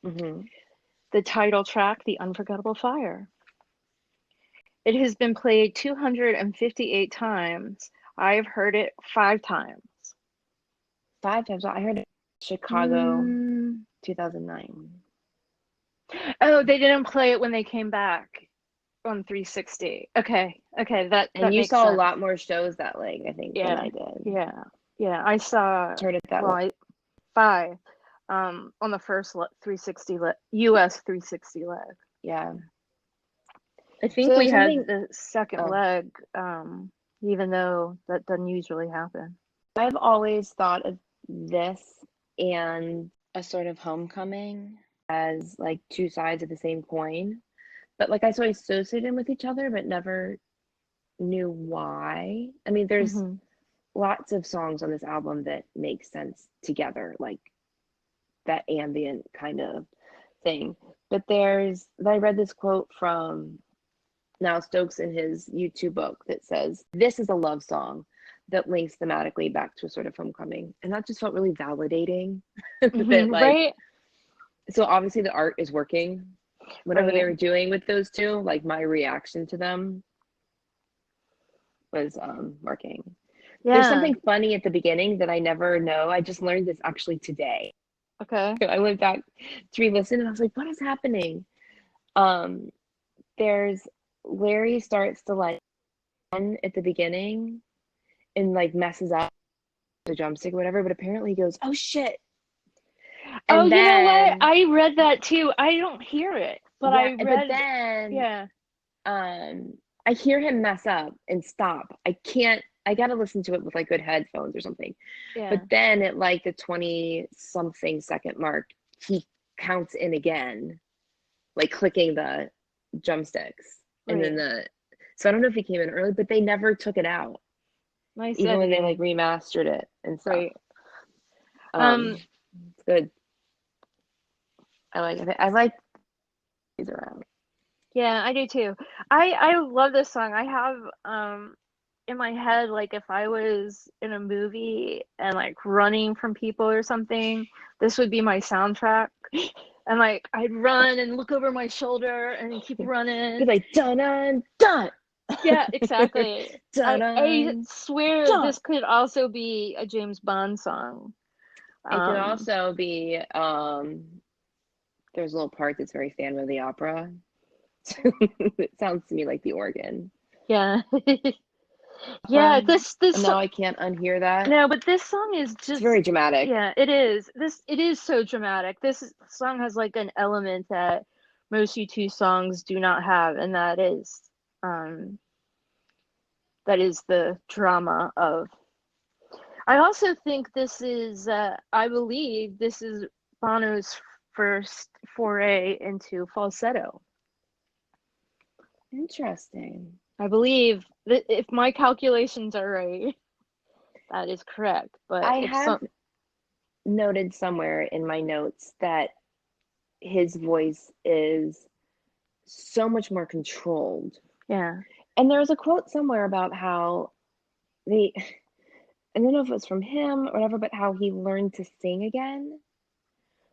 the title track, The Unforgettable Fire. It has been played 258 times. I've heard it 5 times. 5 times. I heard it in Chicago, 2009. Oh, they didn't play it when they came back on 360. Okay, that And you makes saw sense. a lot more shows that leg, I think, than I did. Yeah. I saw. Heard it that well, 5 on the first 360 US 360 leg. Yeah. I think So we had something- the second leg, even though that doesn't usually happen. I've always thought of this and A Sort of Homecoming as like two sides of the same coin. But like I so associated them with each other, but never knew why. I mean, there's lots of songs on this album that make sense together, like that ambient kind of thing. But I read this quote from Now Stokes in his YouTube book that says, "This is a love song that links thematically back to A Sort of Homecoming." And that just felt really validating. That, like, right? So obviously the art is working. Whatever they were doing with those two, like my reaction to them was working. Yeah. There's something funny at the beginning that I never know. I just learned this actually today. Okay. I went back to re-listen and I was like, what is happening? There's Larry starts to like at the beginning and like messes up the drumstick or whatever, but apparently he goes, "Oh shit." And you know what? then I read that too. I don't hear it, but I read. But then I hear him mess up and stop. I gotta listen to it with like good headphones or something. Yeah. But then at like the 20-something second mark, he counts in again, like clicking the drumsticks. And then so I don't know if he came in early, but they never took it out. Nice. Even when they like remastered it and stuff. Right. It's good. I like it. I like these around. Yeah, I do too. I love this song. I have in my head, like if I was in a movie and like running from people or something, this would be my soundtrack. And like I'd run and look over my shoulder and keep running. Be like dun dun dun. Yeah, exactly. Dun, I swear dun. this could also be a James Bond song. It could also be there's a little part that's very Phantom of the Opera. It sounds to me like the organ. Yeah. Yeah, this and now I can't unhear that. No, but this song is just it's very dramatic. Yeah, it is. It is so dramatic. This song has like an element that most U2 songs do not have, and that is the drama of. I also think this is I believe this is Bono's first foray into falsetto. Interesting. I believe that if my calculations are right, that is correct. But I have noted somewhere in my notes that his voice is so much more controlled. Yeah. And there was a quote somewhere about how I don't know if it was from him or whatever, but how he learned to sing again,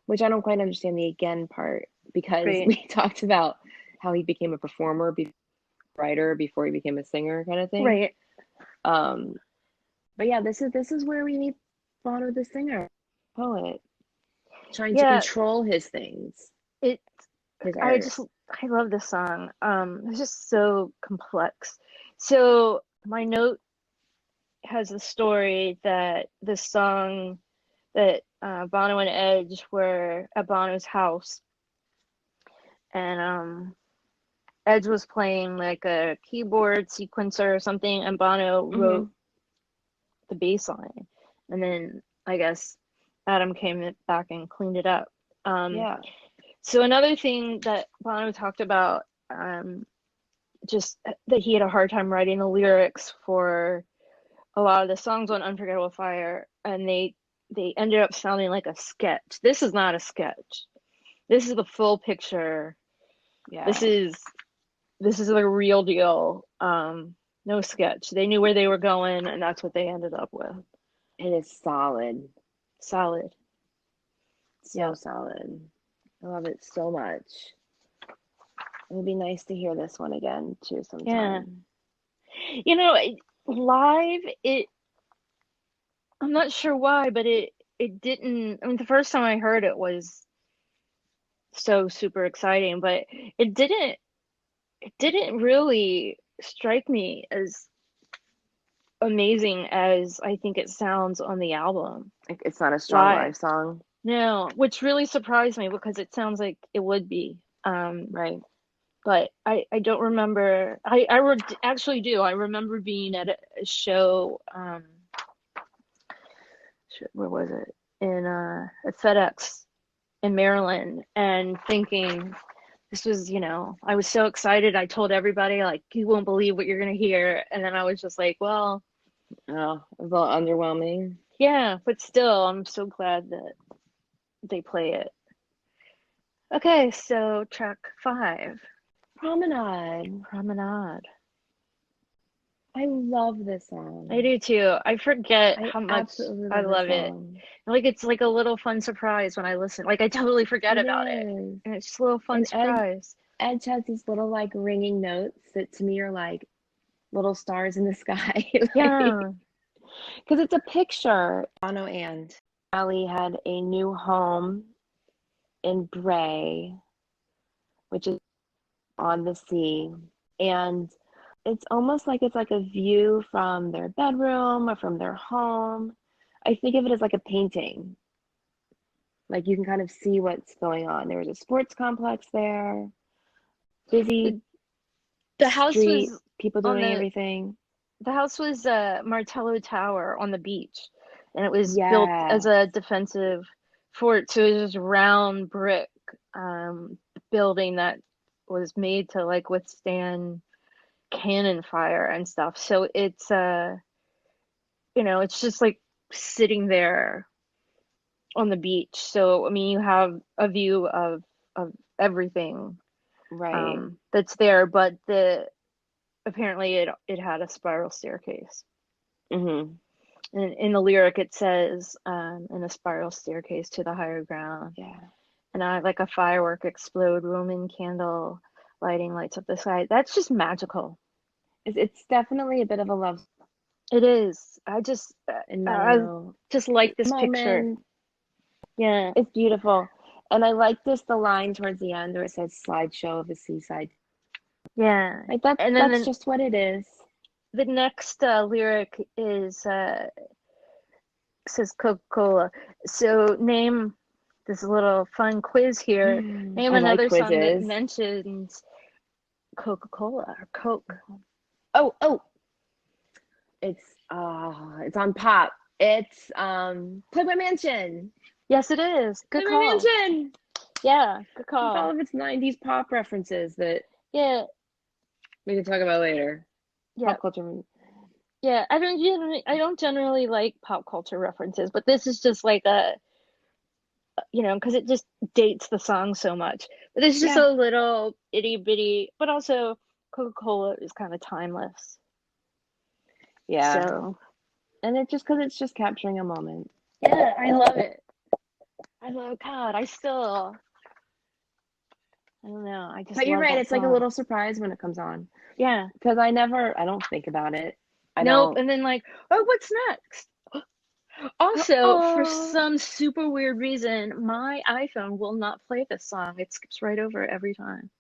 which I don't quite understand the again part, because we talked about how he became a performer, writer before he became a singer, kind of thing. Right. But yeah, this is where we meet Bono, the singer, poet, trying to control his things. I love this song. It's just so complex. So my note has a story that the song that Bono and Edge were at Bono's house, and Edge was playing like a keyboard sequencer or something, and Bono wrote the bass line, and then I guess Adam came back and cleaned it up. Yeah. So another thing that Bono talked about, just that he had a hard time writing the lyrics for a lot of the songs on Unforgettable Fire, and they ended up sounding like a sketch. This is not a sketch. This is the full picture. Yeah. This is the real deal. No sketch. They knew where they were going, and that's what they ended up with. It is solid. Solid. So solid. I love it so much. It would be nice to hear this one again too sometime. Yeah. You know, live, I'm not sure why, but it didn't. I mean, the first time I heard it was so super exciting, but it didn't really strike me as amazing as I think it sounds on the album. It's not a strong live song. No, which really surprised me because it sounds like it would be. Right. But I don't remember. Actually do. I remember being at a show. Where was it? At FedEx in Maryland, and thinking this was, I was so excited. I told everybody, like, you won't believe what you're gonna hear, and then I was just like, well, oh, a little underwhelming. Yeah, but still, I'm so glad that they play it. Okay, so track 5. Promenade. I love this song. I do too. I forget how much I love it. Like, it's like a little fun surprise when I listen. Like, I totally forget about it. And it's just a little fun surprise. Edge has these little, like, ringing notes that to me are like little stars in the sky. Yeah. Because it's a picture. Bono and Ali had a new home in Bray, which is on the sea, and it's almost like it's like a view from their bedroom or from their home. I think of it as like a painting. Like, you can kind of see what's going on. There was a sports complex there, busy the house street, was people doing everything. The house was Martello Tower on the beach, and it was built as a defensive fort. So it was just round brick building that was made to, like, withstand cannon fire and stuff. So it's it's just like sitting there on the beach. So I mean, you have a view of everything, right, that's there, but apparently it had a spiral staircase. Mm-hmm. And in the lyric it says, in a spiral staircase to the higher ground. Yeah. And I like a firework explode, Roman candle lighting lights up the sky. That's just magical. It's definitely a bit of a love. It is. I just like this moment. Picture. Yeah. It's beautiful. And I like the line towards the end where it says slideshow of a seaside. Yeah. Like that's just what it is. The next lyric is says Coca-Cola. So name this little fun quiz here. Name another song that mentions Coca-Cola or Coke. Oh. It's on pop. It's Playboy Mansion. Yes, it is. Good Playboy call. Mansion. Yeah, good call. It's all of its 90s pop references that we can talk about later. Yeah. Pop culture. Yeah, I don't generally like pop culture references, but this is just like a, because it just dates the song so much. But it's just a little itty bitty, but also Coca-Cola is kind of timeless. Yeah. So, and it's just because it's just capturing a moment. Yeah, I love it. I don't know. But you're right. It's like a little surprise when it comes on. Yeah. Because I don't think about it. Nope. And then like, oh, what's next? Also, for some super weird reason, my iPhone will not play this song. It skips right over it every time.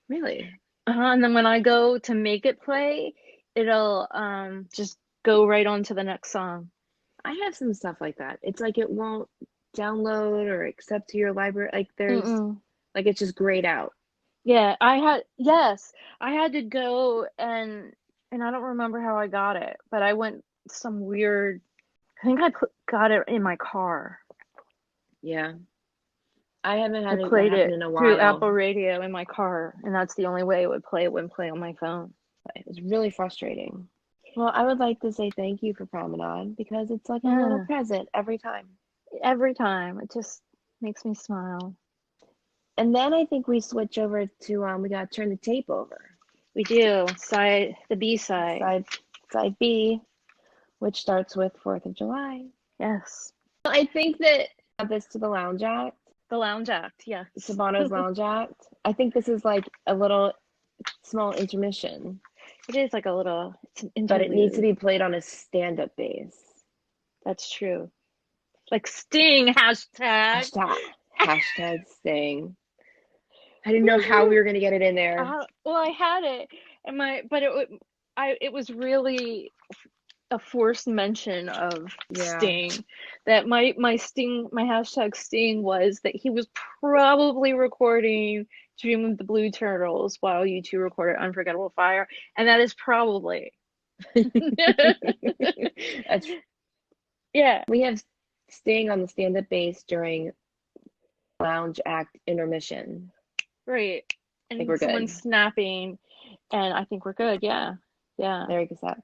Really? And then when I go to make it play, it'll just go right on to the next song. I have some stuff like that. It's like it won't download or accept to your library. Like there's like it's just grayed out. Yeah, I had to go and I don't remember how I got it, but I went some weird. I think got it in my car. Yeah. I haven't had I it played happen it in a through while. Apple Radio in my car, and that's the only way it would play. It wouldn't play on my phone. It was really frustrating. Well, I would like to say thank you for Promenade because it's like a little present every time. Every time. It just makes me smile. And then I think we switch over to we gotta turn the tape over. We do. The B side. Side B, which starts with 4th of July. Yes. I think that this to the Lounge Act. The Lounge Act, yeah. Bono's Lounge Act. I think this is like a little small intermission. It is like a little interlude. But it needs to be played on a stand-up bass. That's true. Like Sting hashtag. Hashtag Sting. I didn't know how we were gonna get it in there. Well, I had it, it was really a forced mention of Sting. That my hashtag Sting was that he was probably recording Dream of the Blue Turtles while you two recorded Unforgettable Fire, and that is probably. Yeah. We have Sting on the stand-up bass during Lounge Act intermission. Right. And I think we're someone's good. snapping, and I think we're good. Yeah. Yeah. There you go.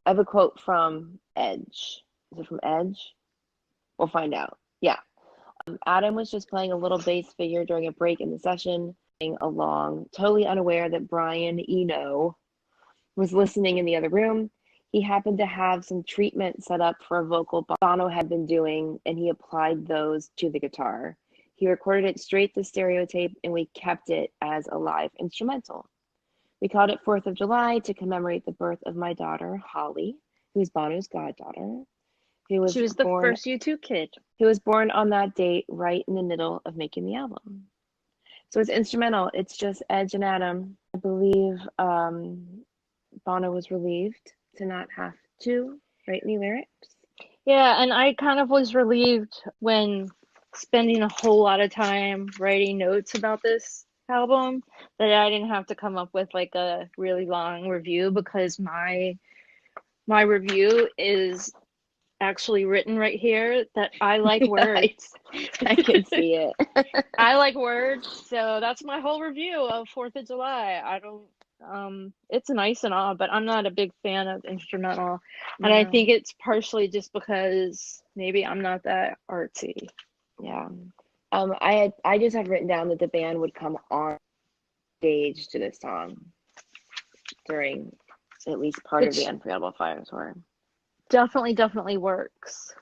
I have a quote from Edge. Is it from Edge? We'll find out. Yeah. Adam was just playing a little bass figure during a break in the session, playing along, totally unaware that Brian Eno was listening in the other room. He happened to have some treatment set up for a vocal Bono had been doing, and he applied those to the guitar. He recorded it straight to stereo tape, and we kept it as a live instrumental. We called it 4th of July to commemorate the birth of my daughter, Holly, who is Bono's goddaughter. She was the first U2 kid. Who was born on that date right in the middle of making the album. So it's instrumental. It's just Edge and Adam. I believe Bono was relieved to not have to write any lyrics. Yeah, and I kind of was relieved when spending a whole lot of time writing notes about this album that I didn't have to come up with like a really long review, because my review is actually written right here that I like words. I can see it. I like words, so that's my whole review of 4th of July. I don't it's nice and all, but I'm not a big fan of instrumental. No. And I think it's partially just because maybe I'm not that artsy. Yeah. I just have written down that the band would come on stage to this song during at least part of the Unforgettable Fire tour. Definitely works.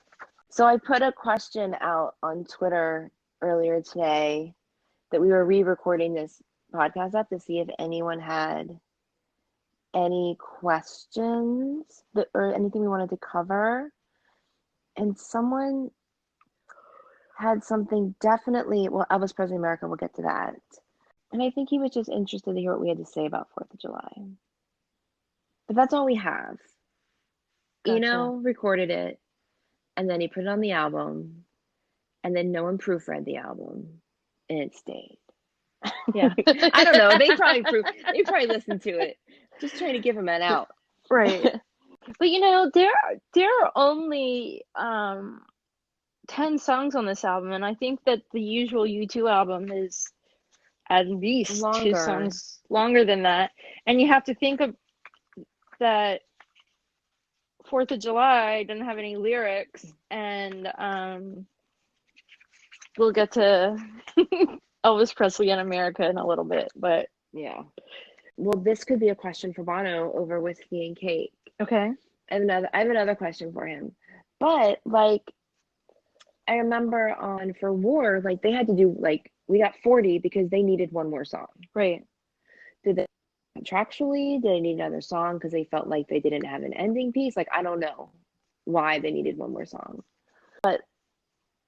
So I put a question out on Twitter earlier today that we were re-recording this podcast up to see if anyone had any questions or anything we wanted to cover. And someone had something definitely, well, Elvis Presley America, we'll get to that. And I think he was just interested to hear what we had to say about 4th of July. But that's all we have. Gotcha. Eno recorded it, and then he put it on the album, and then no one proofread the album, and it stayed. Yeah. I don't know. They probably listened to it. Just trying to give him an out. Right. But there are only 10 songs on this album, and I think that the usual U2 album is at least longer. 2 songs longer than that. And you have to think of that 4th of July didn't have any lyrics, and we'll get to Elvis Presley in America in a little bit, but yeah. Well, this could be a question for Bono over Whiskey and Cake. Okay. I have another question for him. But like I remember on For War, like they had to do like we got 40 because they needed one more song. Right. Did they contractually, did they need another song because they felt like they didn't have an ending piece? Like I don't know why they needed one more song. But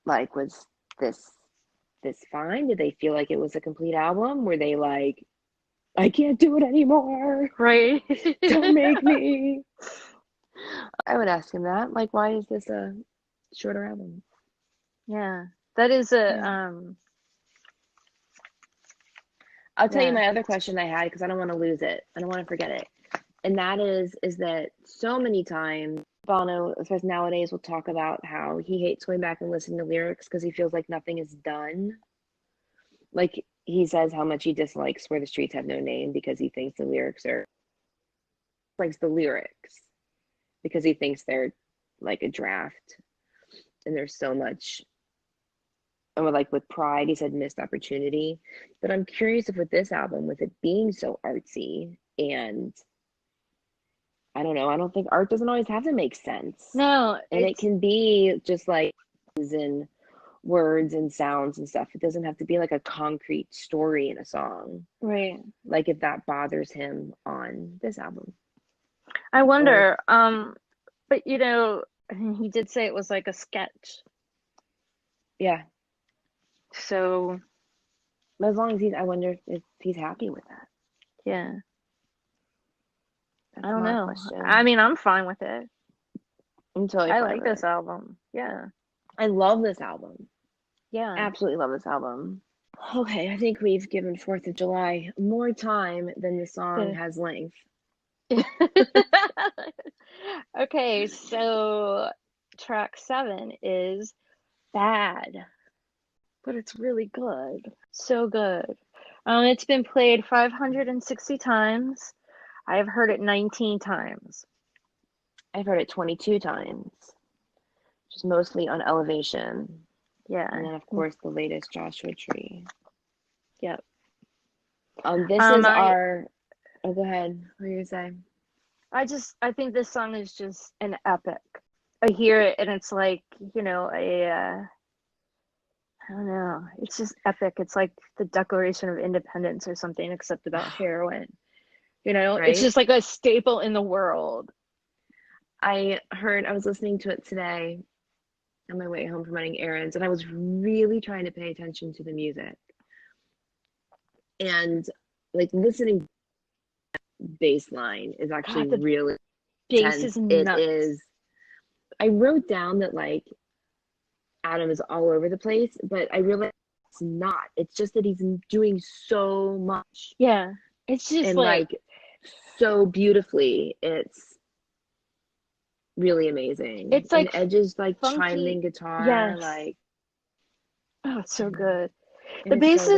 like was this fine? Did they feel like it was a complete album? Were they like I can't do it anymore. Right. Don't make me. I would ask him that. Like, why is this a shorter album? Yeah. That is a Yeah. I'll tell you yeah. my other question I had because I don't want to lose it. I don't want to forget it. And that is that so many times Bono, especially nowadays, will talk about how he hates going back and listening to lyrics because he feels like nothing is done. Like he says how much he dislikes Where the Streets Have No Name because he thinks the lyrics are likes the lyrics because he thinks they're like a draft and there's so much. And with Pride, he said missed opportunity. But I'm curious if with this album, with it being so artsy and I don't know, I don't think art doesn't always have to make sense. No, And it can be just like in words and sounds and stuff. It doesn't have to be like a concrete story in a song. right. Like if that bothers him on this album. I wonder, but you know, he did say it was like a sketch. Yeah. So, As long as I wonder if he's happy with that. yeah. That's I don't my know. question. I mean, I'm fine with it. I'm totally I fine like with this it. album. Yeah. I love this album. Yeah. Absolutely love this album. Okay, I think we've given 4th of July more time than the song has length. Okay, so track 7 is Bad, but it's really good. So good. It's been played 560 times. I've heard it 19 times. I've heard it 22 times, just mostly on Elevation. Yeah. And then, of course, the latest Joshua Tree. Yep. This is our. Oh, go ahead. What are you gonna say? I think this song is just an epic. I hear it and it's like, you know, I don't know. It's just epic. It's like the Declaration of Independence or something, except about heroin. You know, Right? It's just like a staple in the world. I was listening to it today on my way home from running errands, and I was really trying to pay attention to the music. And like listening bass line is actually really bass is nuts. It is. I wrote down that like Adam is all over the place, but I realized it's not. It's just that he's doing so much. Yeah. It's just and like so beautifully. It's really amazing. It's like and Edge's like funky, chiming guitar. yes. Like, oh, it's so good. The bass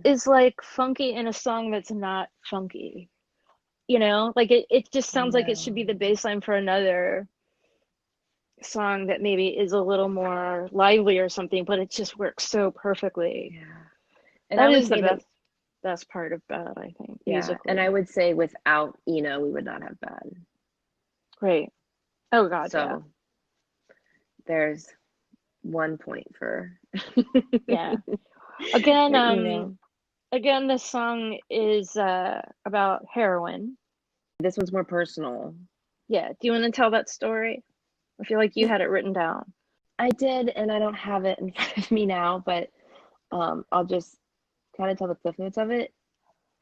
is like funky in a song that's not funky. You know, like it just sounds like it should be the bass line for another song that maybe is a little more lively or something, but it just works so perfectly. Yeah. And that is the best part of Bad, I think. Yeah. Musically. And I would say without Eno, we would not have Bad. Right. Oh God, so yeah. There's 1 point for yeah. Again, this song is about heroin. This one's more personal. Yeah. Do you want to tell that story? I feel like you had it written down. I did, and I don't have it in front of me now, but I'll just kind of tell the cliff notes of it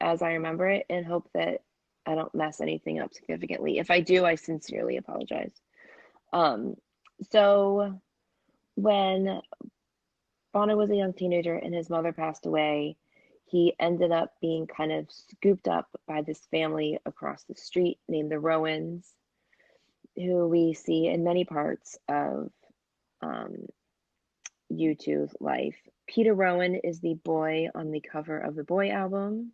as I remember it and hope that I don't mess anything up significantly. If I do, I sincerely apologize. So when Bono was a young teenager and his mother passed away, he ended up being kind of scooped up by this family across the street named the Rowans, who we see in many parts of U2's life. Peter Rowan is the boy on the cover of the Boy album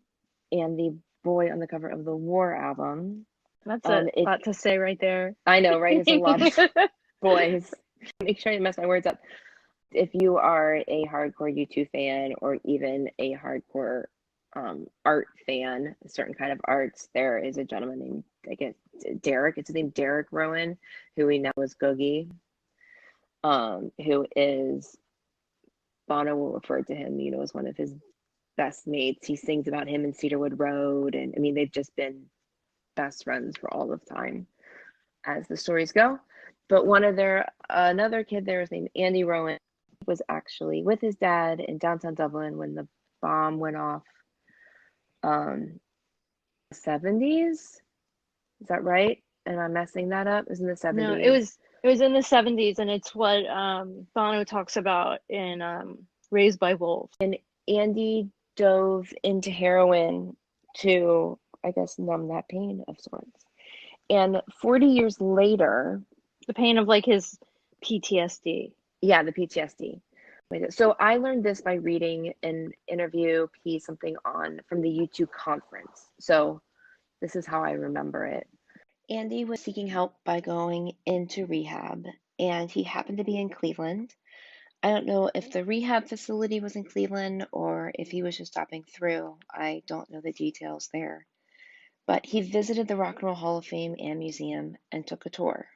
and the boy on the cover of the War album. That's a lot to say right there. I know, right? It's a lot of boys. Make sure I didn't mess my words up. If you are a hardcore U2 fan or even a hardcore art fan, a certain kind of arts, there is a gentleman named, I guess, Derek. It's his name, Derek Rowan, who we know as Googie, who is, Bono will refer to him, as one of his best mates. He sings about him in Cedarwood Road. And I mean, they've just been best friends for all of time, as the stories go. But another kid there is named Andy Rowan, was actually with his dad in downtown Dublin when the bomb went off. 70s. Is that right? Am I messing that up? It was in the No, 70s. it was in the 70s, and it's what Bono talks about in Raised by Wolves. And Andy dove into heroin to, I guess, numb that pain of sorts. And 40 years later, the pain of like his PTSD. Yeah, the PTSD. So I learned this by reading an interview piece, something on from the U2 conference. So this is how I remember it. Andy was seeking help by going into rehab, and he happened to be in Cleveland. I don't know if the rehab facility was in Cleveland or if he was just stopping through. I don't know the details there. But he visited the Rock and Roll Hall of Fame and Museum and took a tour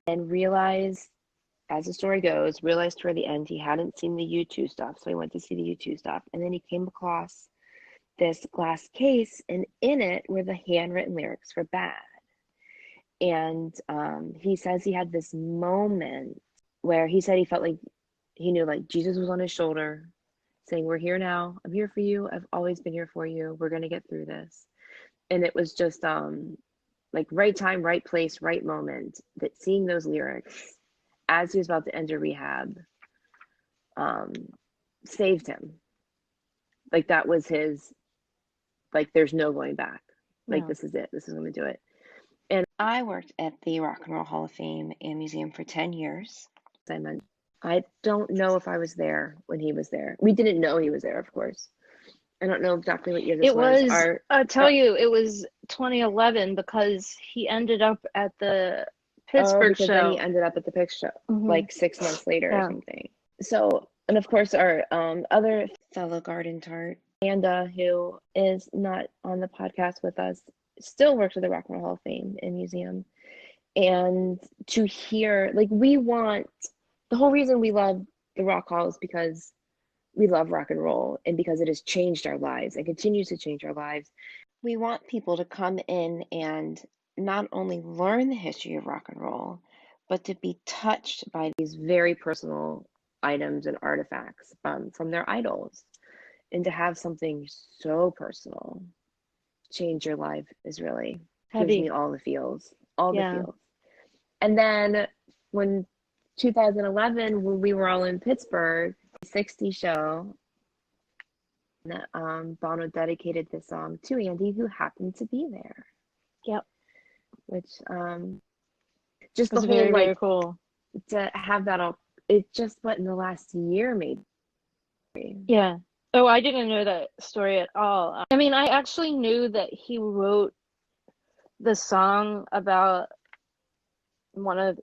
and realized, as the story goes, realized toward the end he hadn't seen the U2 stuff, so he went to see the U2 stuff. And then he came across this glass case, and in it were the handwritten lyrics for Bad. And he says he had this moment where he said he felt like he knew like Jesus was on his shoulder saying, "We're here now. I'm here for you. I've always been here for you. We're going to get through this." And it was just like right time, right place, right moment, that seeing those lyrics as he was about to enter rehab saved him. Like that was his, like there's no going back. Like this is it. This is going to do it. And I worked at the Rock and Roll Hall of Fame and Museum for 10 years. I don't know if I was there when he was there. We didn't know he was there, of course. I don't know exactly what year this was. I'll tell you, it was 2011 because he ended up at the Pittsburgh show. Then he ended up at the Pittsburgh show, like 6 months later or something. So, and of course, our other fellow garden tart, Amanda, who is not on the podcast with us, still works at the Rock and Roll Hall of Fame and Museum. And to hear, like, the whole reason we love the Rock Hall is because we love rock and roll and because it has changed our lives and continues to change our lives. We want people to come in and not only learn the history of rock and roll, but to be touched by these very personal items and artifacts from their idols. And to have something so personal change your life is really gives me all the feels, the feels. And then when 2011, when we were all in Pittsburgh, 60 show, Bono dedicated this song to Andy, who happened to be there. Yep. Which just the whole very, very cool to have that all. It just what in the last year maybe. Yeah. Oh, I didn't know that story at all. I mean, I actually knew that he wrote the song about one of the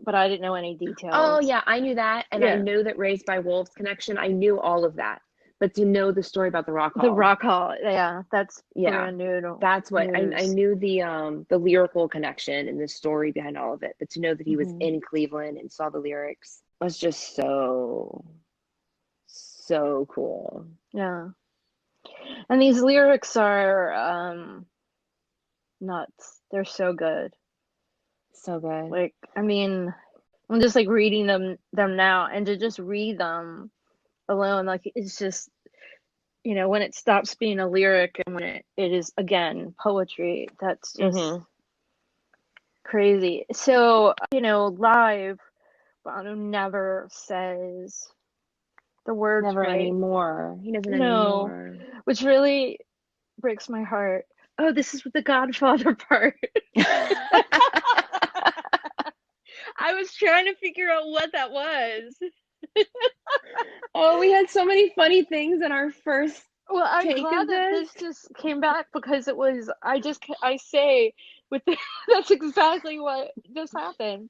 but I didn't know any details. Oh yeah, I knew that, and I knew that Raised by Wolves connection. I knew all of that, but to know the story about the Rock Hall, that's brand new. That's what I knew the lyrical connection and the story behind all of it, but to know that he was in Cleveland and saw the lyrics was just so cool. Yeah, and these lyrics are nuts. They're so good. So good. Like, I mean, I'm just like reading them now, and to just read them alone, like it's just, you know, when it stops being a lyric and when it is again poetry, that's just crazy. So, you know, live, Bono never says the words never right anymore. He doesn't anymore. Which really breaks my heart. Oh, this is the Godfather part. I was trying to figure out what that was. Oh, we had so many funny things in our first Well, I'm glad that this just came back because it was, I say, that's exactly what just happened.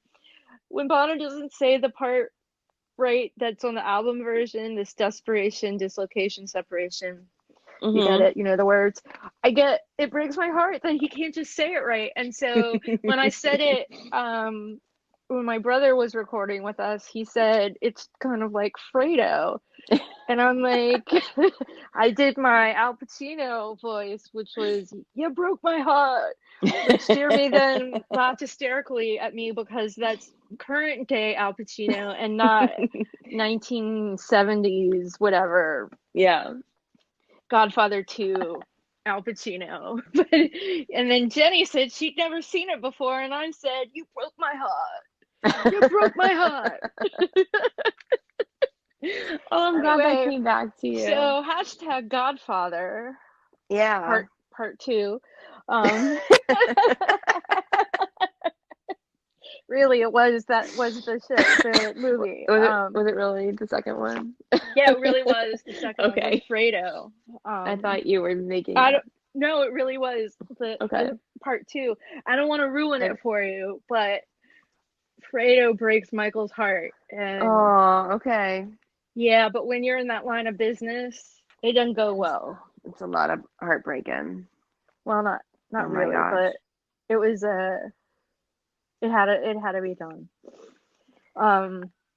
When Bono doesn't say the part right that's on the album version, this desperation, dislocation, separation, you get it, you know the words. It breaks my heart that he can't just say it right. And so when I said it, when my brother was recording with us, he said it's kind of like Fredo. And I'm like, I did my Al Pacino voice, which was, "You broke my heart," which Jeremy then laughed hysterically at me because that's current day Al Pacino and not 1970s, whatever. Yeah. Godfather 2 Al Pacino. And then Jenny said she'd never seen it before, and I said, "You broke my heart. You broke my heart." Oh, I'm glad that Anyway, came back to you. so hashtag Godfather Yeah. part 2. Really, that was the movie. Was it really the second one? Yeah, it really was the second one with Okay. Fredo. I thought you were making I it. don't. No, it really was Okay. the part 2. I don't want to ruin it for you, but Fredo breaks Michael's heart, and Oh, okay. yeah, but when you're in that line of business, it doesn't go well. It's a lot of heartbreaking. Well, not Oh my really, gosh. but it was it had to be done.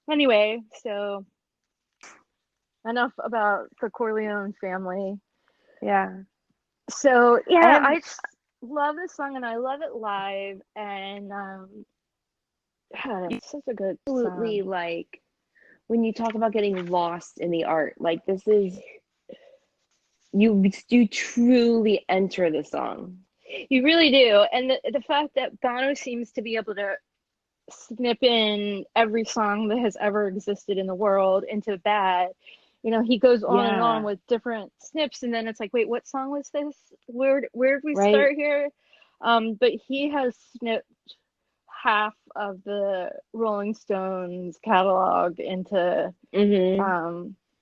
Anyway, so enough about the Corleone family. Yeah. So yeah, I just love this song, and I love it live, and it's such a good Absolutely, song. like when you talk about getting lost in the art, like this is you truly enter the song. You really do, and the fact that Bono seems to be able to snip in every song that has ever existed in the world into bad. You know, he goes on and on with different snips, and then it's like, wait, what song was this? Where did we start here? But he has snipped half of the Rolling Stones catalog into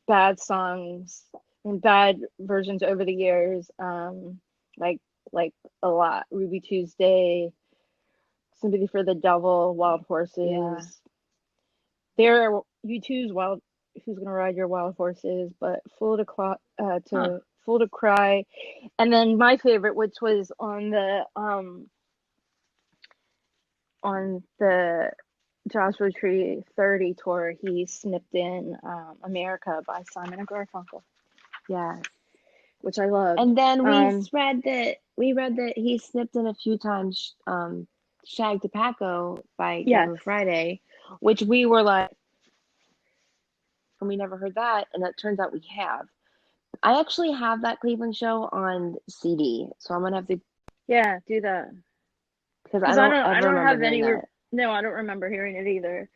bad songs and bad versions over the years. Like a lot. Ruby Tuesday, Sympathy for the Devil, Wild Horses. Yeah. There are U2's Wild. Who's Gonna Ride Your Wild Horses? But Fool to Cry, and then my favorite, which was on the Joshua Tree 30 tour, he snipped in America by Simon and Garfunkel. Yes. Which I love. And then we read that he snipped in a few times Shag to Paco by Gabby Friday, which we were like, and we never heard that, and it turns out we have. I actually have that Cleveland show on CD, so I'm gonna have to do that. Because I don't have any. No, I don't remember hearing it either.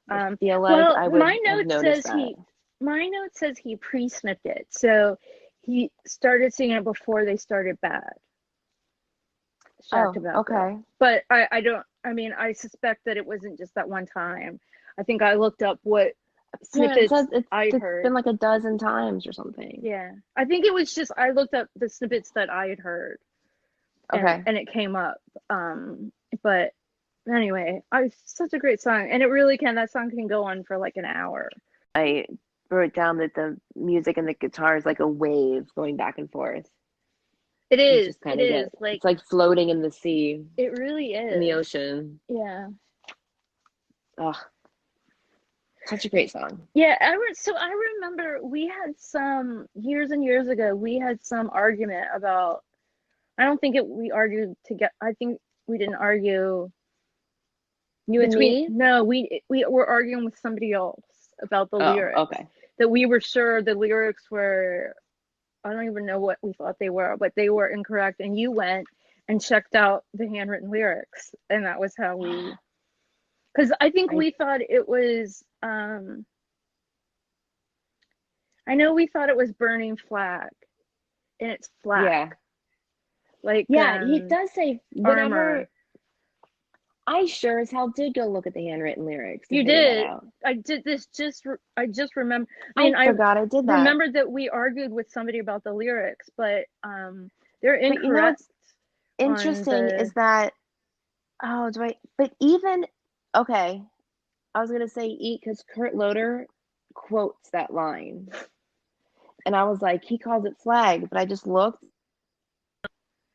I feel like I would have noticed that. My note says he pre-snipped it, so he started singing it before they started Bad. Okay. But I suspect that it wasn't just that one time. I think I looked up what snippets I heard. It's been like a dozen times or something. Yeah. I think it was just, I looked up the snippets that I had heard. Okay. And it came up. But anyway, it's such a great song. And it really can. That song can go on for like an hour. I wrote down that the music and the guitar is like a wave going back and forth. It is. It's like floating in the sea. It really is. In the ocean. Yeah. Oh, such a great song. Yeah, I remember we had some years and years ago. We had some argument about. I don't think we argued together. I think we didn't argue. You and me? No, we were arguing with somebody else about the lyrics. Okay. That we were sure the lyrics were. I don't even know what we thought they were, but they were incorrect. And you went and checked out the handwritten lyrics, and that was how we. Because I think we thought it was. I know we thought it was Burning Flag, and it's flag. Yeah. Like he does say whatever. I sure as hell did go look at the handwritten lyrics. You did. I did this I just remember. I forgot I did that. Remember that we argued with somebody about the lyrics, but they're incorrect. But you know what's interesting is that but even okay, I was gonna say eat because Kurt Loder quotes that line, and I was like, he calls it flag, but I just looked.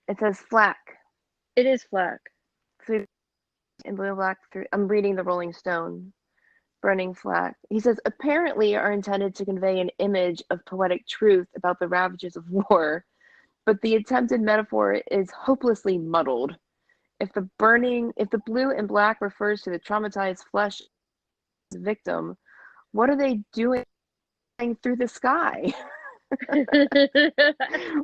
It says flak. It is flak. So in blue and black I'm reading the Rolling Stone. Burning Flag. He says apparently are intended to convey an image of poetic truth about the ravages of war, but the attempted metaphor is hopelessly muddled. If the blue and black refers to the traumatized flesh victim, what are they doing through the sky?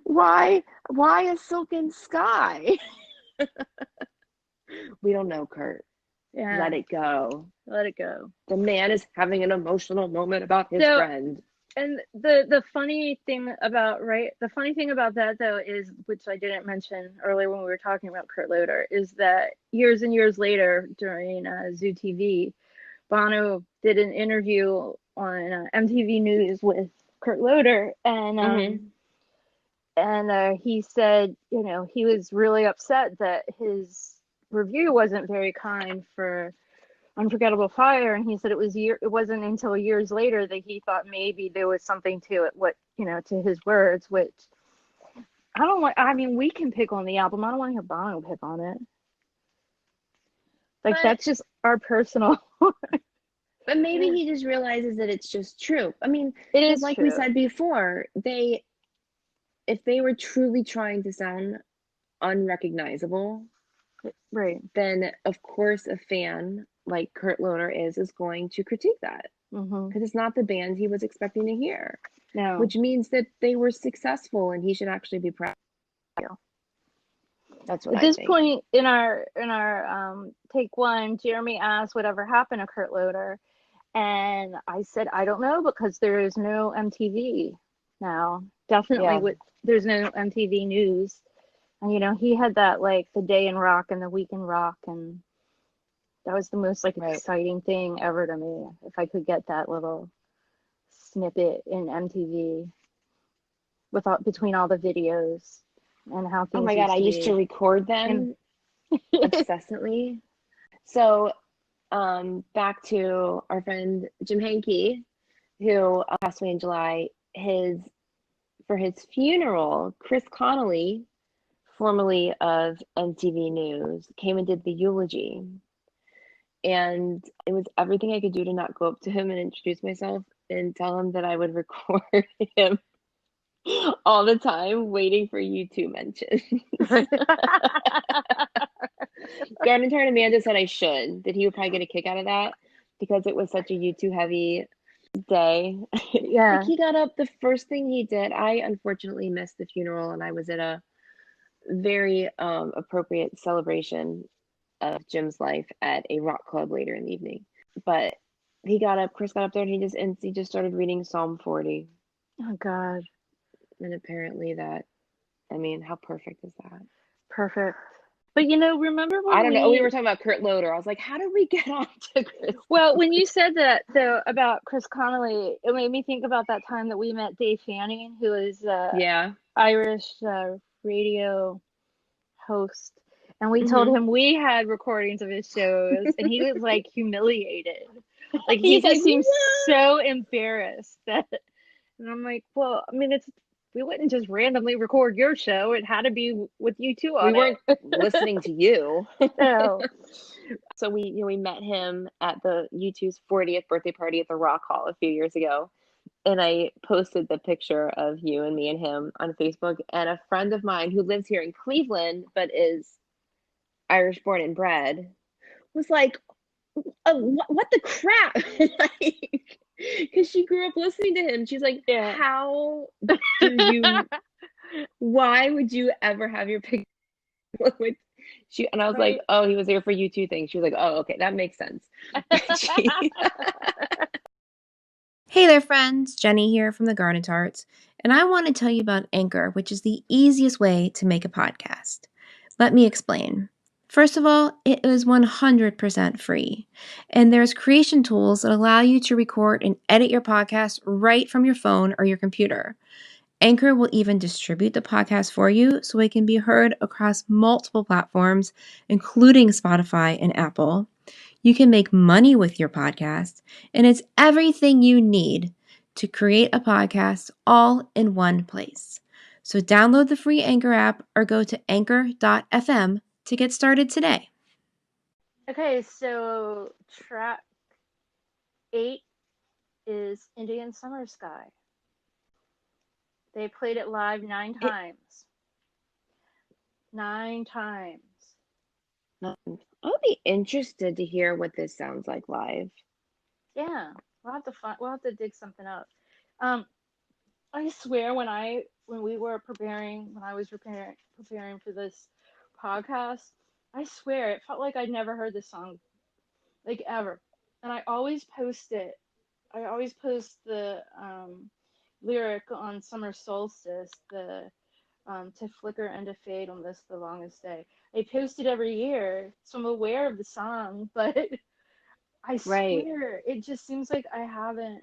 Why Why a silken sky? We don't know, Kurt. Yeah. Let it go. Let it go. The man is having an emotional moment about his friend. And the funny thing about that though is, which I didn't mention earlier when we were talking about Kurt Loder, is that years and years later during Zoo TV, Bono did an interview on MTV News with Kurt Loder, and he said, he was really upset that his review wasn't very kind for Unforgettable Fire, and he said it wasn't until years later that he thought maybe there was something to it, to his words, which I don't want. I mean, we can pick on the album. I don't want to hear Bono pick on it. Like, that's just our personal. But maybe he just realizes that it's just true. I mean, it is like true. we said before, if they were truly trying to sound unrecognizable, right, then of course a fan like Kurt Loder is going to critique that, because it's not the band he was expecting to hear. No. Which means that they were successful, and he should actually be proud. That's what at this point in our take one, Jeremy asked whatever happened to Kurt Loder, and I said I don't know, because there is no MTV now. Definitely, there's no MTV News. And he had that, like, the Day in Rock and the Week in Rock, and that was the most exciting thing ever to me. If I could get that little snippet in MTV between all the videos and how things. Oh my God, I used to record them obsessively. So, back to our friend Jim Henke, who passed away in July. For his funeral, Chris Connolly, formerly of MTV News, came and did the eulogy. And it was everything I could do to not go up to him and introduce myself and tell him that I would record him all the time, waiting for U2 mentions. Garden Tart Amanda said I should, that he would probably get a kick out of that, because it was such a U2 heavy day. Yeah. Like, he got up, the first thing he did, I unfortunately missed the funeral, and I was at a very appropriate celebration of Jim's life at a rock club later in the evening. But Chris got up there, and he just started reading Psalm 40. Oh God. And apparently how perfect is that? Perfect. But remember when I don't know. We were talking about Kurt Loder. I was like, how did we get on to Chris? Well, when you said that though about Chris Connolly, it made me think about that time that we met Dave Fanning, who is Irish radio host, and we told him we had recordings of his shows, and he was like humiliated. Like, he just seems so embarrassed and I'm like, well, I mean, we wouldn't just randomly record your show. It had to be with you two on it. We weren't listening to you. No. So we met him at the U2's 40th birthday party at the Rock Hall a few years ago. And I posted the picture of you and me and him on Facebook. And a friend of mine who lives here in Cleveland, but is Irish born and bred, was like, what the crap? Because she grew up listening to him. She's like, how do you, why would you ever have your picture with and I was like, oh, he was there for U2 things. She was like, oh, okay, that makes sense. Hey there, friends. Jenny here from the Garden Tarts, and I want to tell you about Anchor, which is the easiest way to make a podcast. Let me explain. First of all, it is 100% free, and there's creation tools that allow you to record and edit your podcast right from your phone or your computer. Anchor will even distribute the podcast for you so it can be heard across multiple platforms, including Spotify and Apple. You can make money with your podcast, and it's everything you need to create a podcast all in one place. So download the free Anchor app or go to anchor.fm to get started today. Okay, so track 8 is Indian Summer Sky. They played it live 9 times. 9 times. I'll be interested to hear what this sounds like live. Yeah, we'll have to dig something up. I swear when I was preparing for this podcast, I swear it felt like I'd never heard this song like ever. And I always post it. I always post the lyric on Summer Solstice, the to flicker and to fade on this the longest day. I post it every year, so I'm aware of the song, but I Right. swear it just seems like I haven't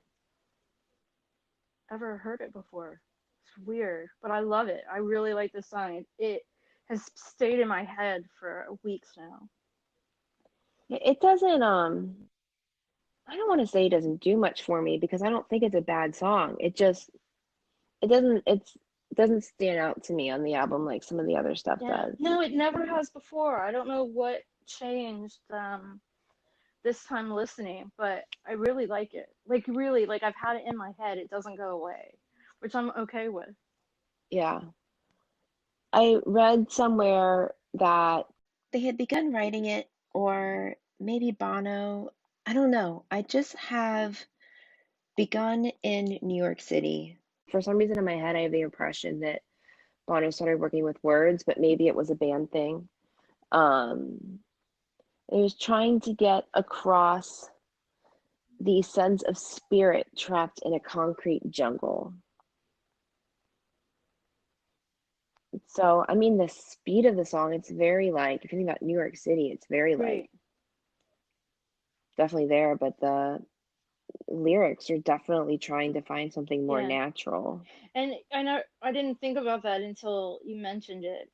ever heard it before. It's weird, but I love it. I really like this song. It has stayed in my head for weeks now. It doesn't I don't want to say it doesn't do much for me because I don't think it's a bad song. It doesn't stand out to me on the album like some of the other stuff Yeah. does. No, it never has before. I don't know what changed this time listening, but I really like it. Like really, like I've had it in my head. It doesn't go away, which I'm okay with. Yeah. I read somewhere that they had begun writing it, or maybe Bono. I don't know. I just have begun in New York City. For some reason in my head, I have the impression that Bono started working with words, but maybe it was a band thing. Um, it was trying to get across the sense of spirit trapped in a concrete jungle. So, I mean, the speed of the song, it's very like, if you think about New York City, it's very like Right. definitely there, but the lyrics are definitely trying to find something more Yeah. natural. And I know I didn't think about that until you mentioned it.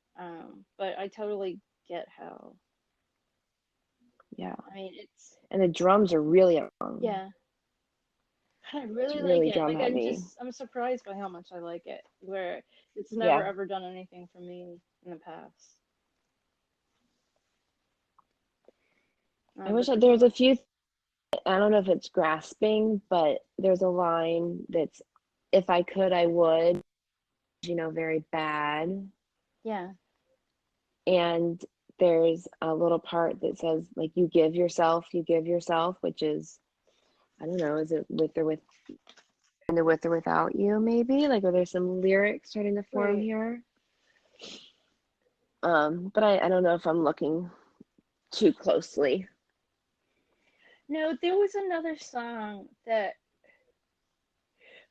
But I totally get how. Yeah. I mean, it's And the drums are really yeah. I it's really like really it. drum Like heavy. I'm surprised by how much I like it. Where it's never Yeah. ever done anything for me in the past. I wish But that the there's a song, few, I don't know if it's grasping, but there's a line that's, if I could, I would, very bad. yeah, And there's a little part that says, like, you give yourself, which is, I don't know, is it with or without you, maybe? Like, are there some lyrics starting to form right. here? But I don't know if I'm looking too closely. No, there was another song that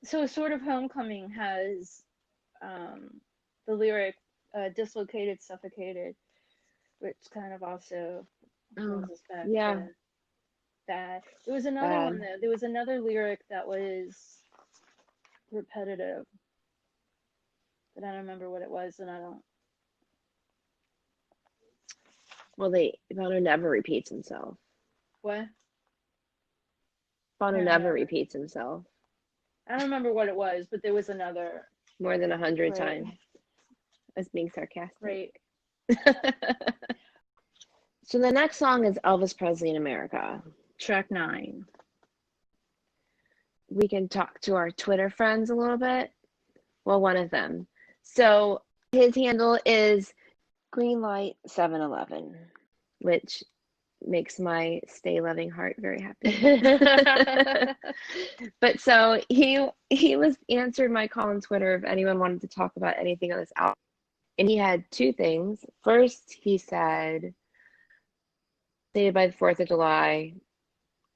so sort of homecoming has the lyric dislocated, suffocated, which kind of also Oh, brings us back yeah, to that. There was another one bad. though. There was another lyric that was repetitive, but I don't remember what it was, and I don't. Well, Bono never repeats himself. What? I Bono don't never remember. repeats himself I don't remember what it was, but there was another. more than 100 Right. times. As being sarcastic. Right. So the next song is Elvis Presley in America. Track 9. We can talk to our Twitter friends a little bit. Well, one of them. So his handle is Greenlight711, which makes my stay loving heart very happy. But so he was answered my call on Twitter if anyone wanted to talk about anything on this album. And he had two things. First, he said, stated by the 4th of July,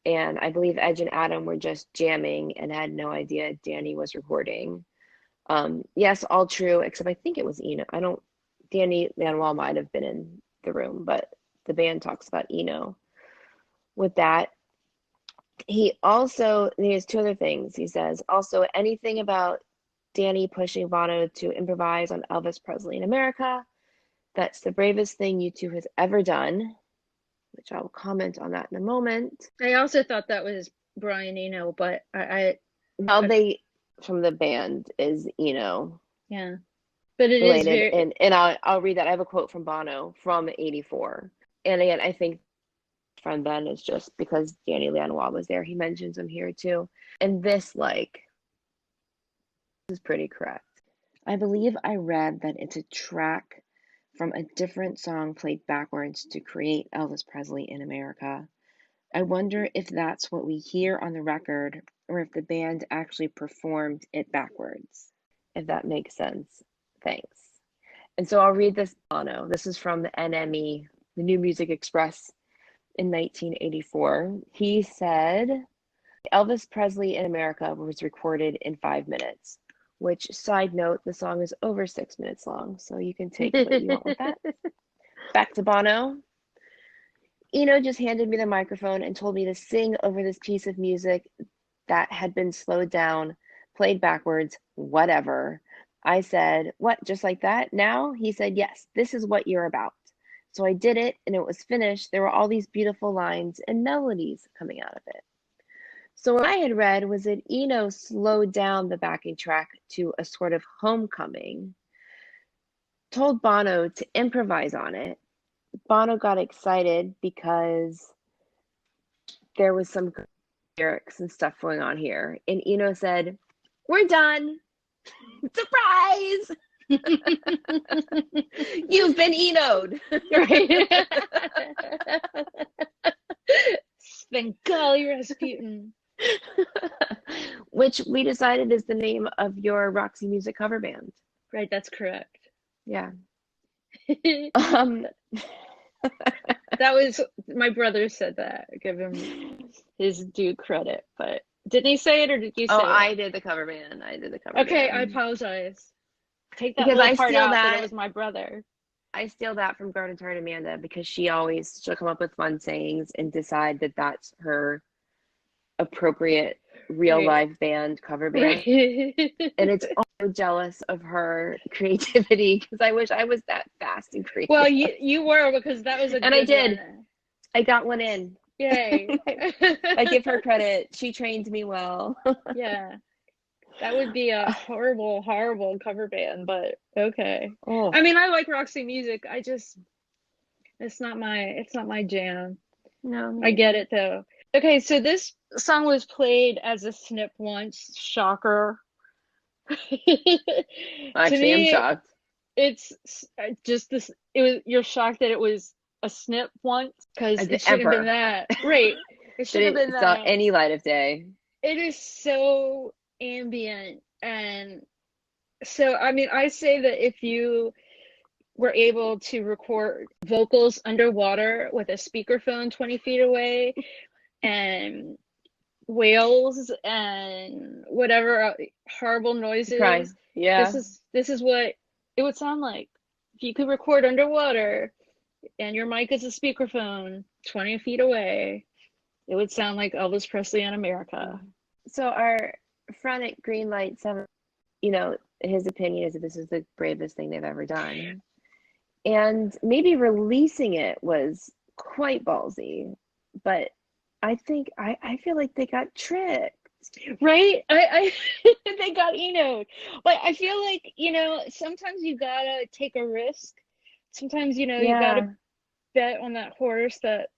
and I believe Edge and Adam were just jamming and had no idea Danny was recording. Yes, all true, except I think it was Eno. Danny Lanois might have been in the room, but the band talks about Eno with that. He has two other things. He says, also, anything about Danny pushing Bono to improvise on Elvis Presley in America, that's the bravest thing U2 has ever done, which I will comment on that in a moment. I also thought that was Brian Eno, but Well, they from the band is Eno. Yeah, but it related, is very and I'll read that. I have a quote from Bono from '84, and again, I think friend Ben is just because Danny Lanois was there. He mentions him here too, and this is pretty correct. I believe I read that it's a track from a different song played backwards to create Elvis Presley in America. I wonder if that's what we hear on the record or if the band actually performed it backwards. if that makes sense. Thanks. And so I'll read this bono. This is from the NME, the New Music Express in 1984. He said, Elvis Presley in America was recorded in 5 minutes, which, side note, the song is over 6 minutes long, so you can take what you want with that. Back to Bono. Eno just handed me the microphone and told me to sing over this piece of music that had been slowed down, played backwards, whatever. I said, what, just like that? Now? He said, yes, this is what you're about. So I did it, and it was finished. There were all these beautiful lines and melodies coming out of it. So what I had read was that Eno slowed down the backing track to a sort of homecoming, told Bono to improvise on it. Bono got excited because there was some lyrics and stuff going on here. And Eno said, we're done. Surprise! You've been Eno'd. Right. Svengali Rasputin. Which we decided is the name of your Roxy Music cover band. Right, that's correct. Yeah. That was, my brother said that. Give him his due credit, but didn't he say it or did you say it? I did the cover band. Okay, band. I apologize. Take that because little I part steal out that. it was my brother. I steal that from Garden Tart Amanda because she'll come up with fun sayings and decide that that's her appropriate real live band cover band. Right. And it's also jealous of her creativity because I wish I was that fast and creative. Well, you were, because that was a and good I did. one. I got one in. Yay. I give her credit. She trained me well. Yeah. That would be a horrible, horrible cover band, but okay. Oh. I mean, I like Roxy music. It's not my jam. No. I get it though. Okay, so this song was played as a snip once. Shocker. Actually, I'm shocked. It's just this. You're shocked that it was a snip once because it shouldn't have been that. Right. It should have been that. Saw any light of day. It is so ambient, and so I mean, I say that if you were able to record vocals underwater with a speakerphone 20 feet away and whales and whatever horrible noises, Crying. Yeah. This is what it would sound like if you could record underwater and your mic is a speakerphone 20 feet away. It would sound like Elvis Presley in America. So our friend at Greenlight 7, his opinion is that this is the bravest thing they've ever done. And maybe releasing it was quite ballsy, but I feel like they got tricked. Right? I they got Eno'd. But I feel like, sometimes you gotta take a risk. Sometimes, you gotta bet on that horse, that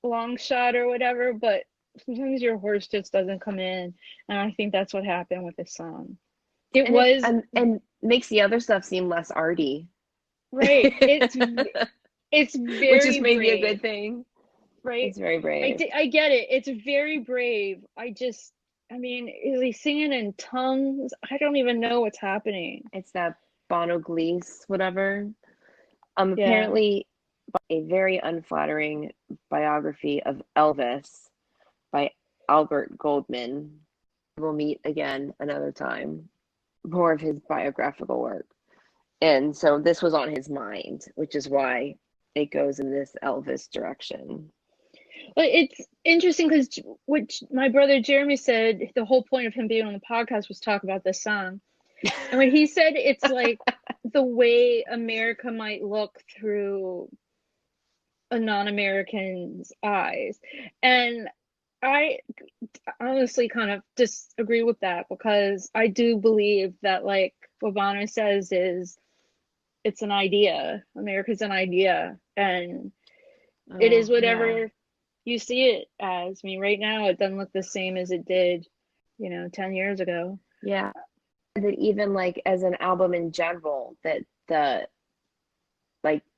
long shot or whatever, but sometimes your horse just doesn't come in. And I think that's what happened with this song. And makes the other stuff seem less arty. Right. It's very which is maybe brave. a good thing. Right. It's very brave. I get it. It's very brave. I mean, is he singing in tongues? I don't even know what's happening. It's that Bono Glees, whatever. Apparently, a very unflattering biography of Elvis by Albert Goldman. We'll meet again another time. More of his biographical work. And so this was on his mind, which is why it goes in this Elvis direction. Well, it's interesting because what my brother Jeremy said, the whole point of him being on the podcast was talk about this song. And when he said it's like the way America might look through a non-American's eyes. And I honestly kind of disagree with that, because I do believe that, like what Bono says, is it's an idea. America's an idea, and it is whatever you see it as. I mean, right now it doesn't look the same as it did, 10 years ago. Yeah. That even like as an album in general, that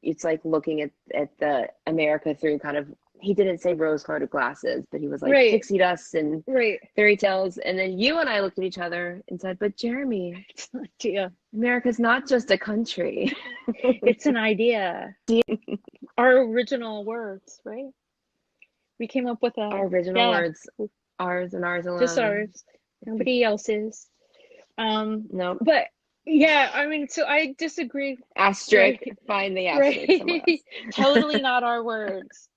it's like looking at the America through kind of he didn't say rose-colored glasses, but he was like Right. pixie dust and Right. fairy tales. And then you and I looked at each other and said, "But Jeremy, It's an idea. America's not just a country." It's an idea. Our original words, right? We came up with Our original words, ours and ours alone. just ours, nobody else's. No. But yeah, I mean, so I disagree. Asterisk. Right. Find the asterisk somewhere Right. else. Totally not our words.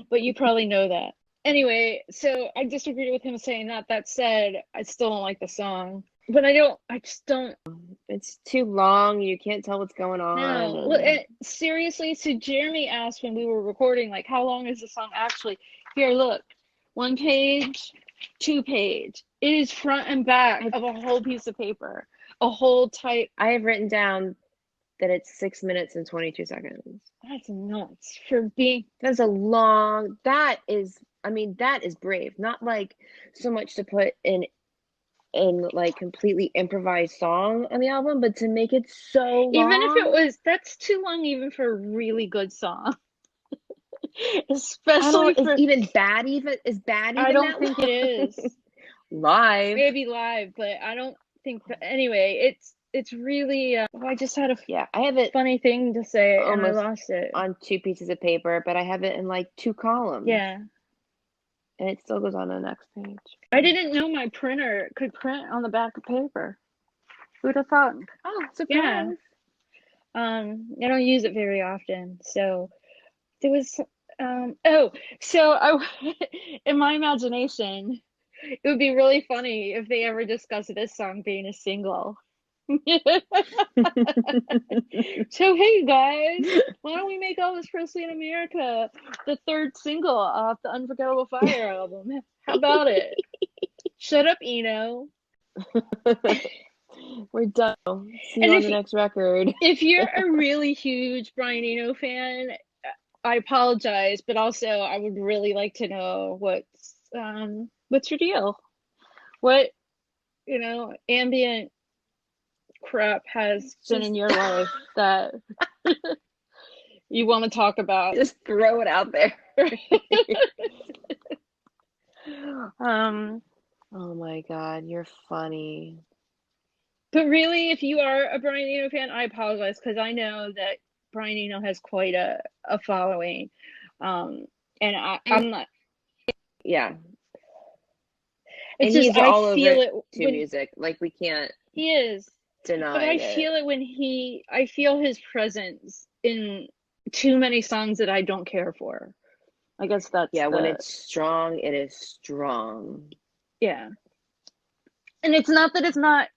But you probably know that. Anyway, so I disagreed with him saying that. That said, I still don't like the song. But I just don't. It's too long. You can't tell what's going on. No. Well, seriously, so Jeremy asked when we were recording, like, how long is the song actually? Here, look. 1 page, 2 page. It is front and back of a whole piece of paper. A whole type. I have written down that it's 6 minutes and 22 seconds. That's nuts for being. That's a long. That is brave. Not like so much to put in like completely improvised song on the album, but to make it so long. Even if it was, that's too long even for a really good song. Especially for is bad even I don't that think long? it is. Live. Maybe live, but I don't think anyway, it's really I just had I have it funny thing to say and I almost lost it. on 2 pieces of paper, but I have it in like 2 columns. Yeah. And it still goes on the next page. I didn't know my printer could print on the back of paper. Who'd have thought? Oh, surprise. Yeah. I don't use it very often, so there was in my imagination, it would be really funny if they ever discussed this song being a single. So hey guys, why don't we make Elvis Presley in America the 3rd single off the Unforgettable Fire album? How about it? Shut up, Eno. We're done. See you on the next record. If you're a really huge Brian Eno fan, I apologize, but also I would really like to know what's your deal? What, ambient crap has been in your life that you want to talk about? Just throw it out there. Oh my God, you're funny. But really, if you are a Brian Eno fan, I apologize because I know that Brian Eno has quite a following, and I'm not. Yeah. It's and just he's all I feel over it to music. Like we can't. He is. Deny but I it. feel it when I feel his presence in too many songs that I don't care for. I guess that's when it's strong, it is strong. Yeah. And it's not that it's not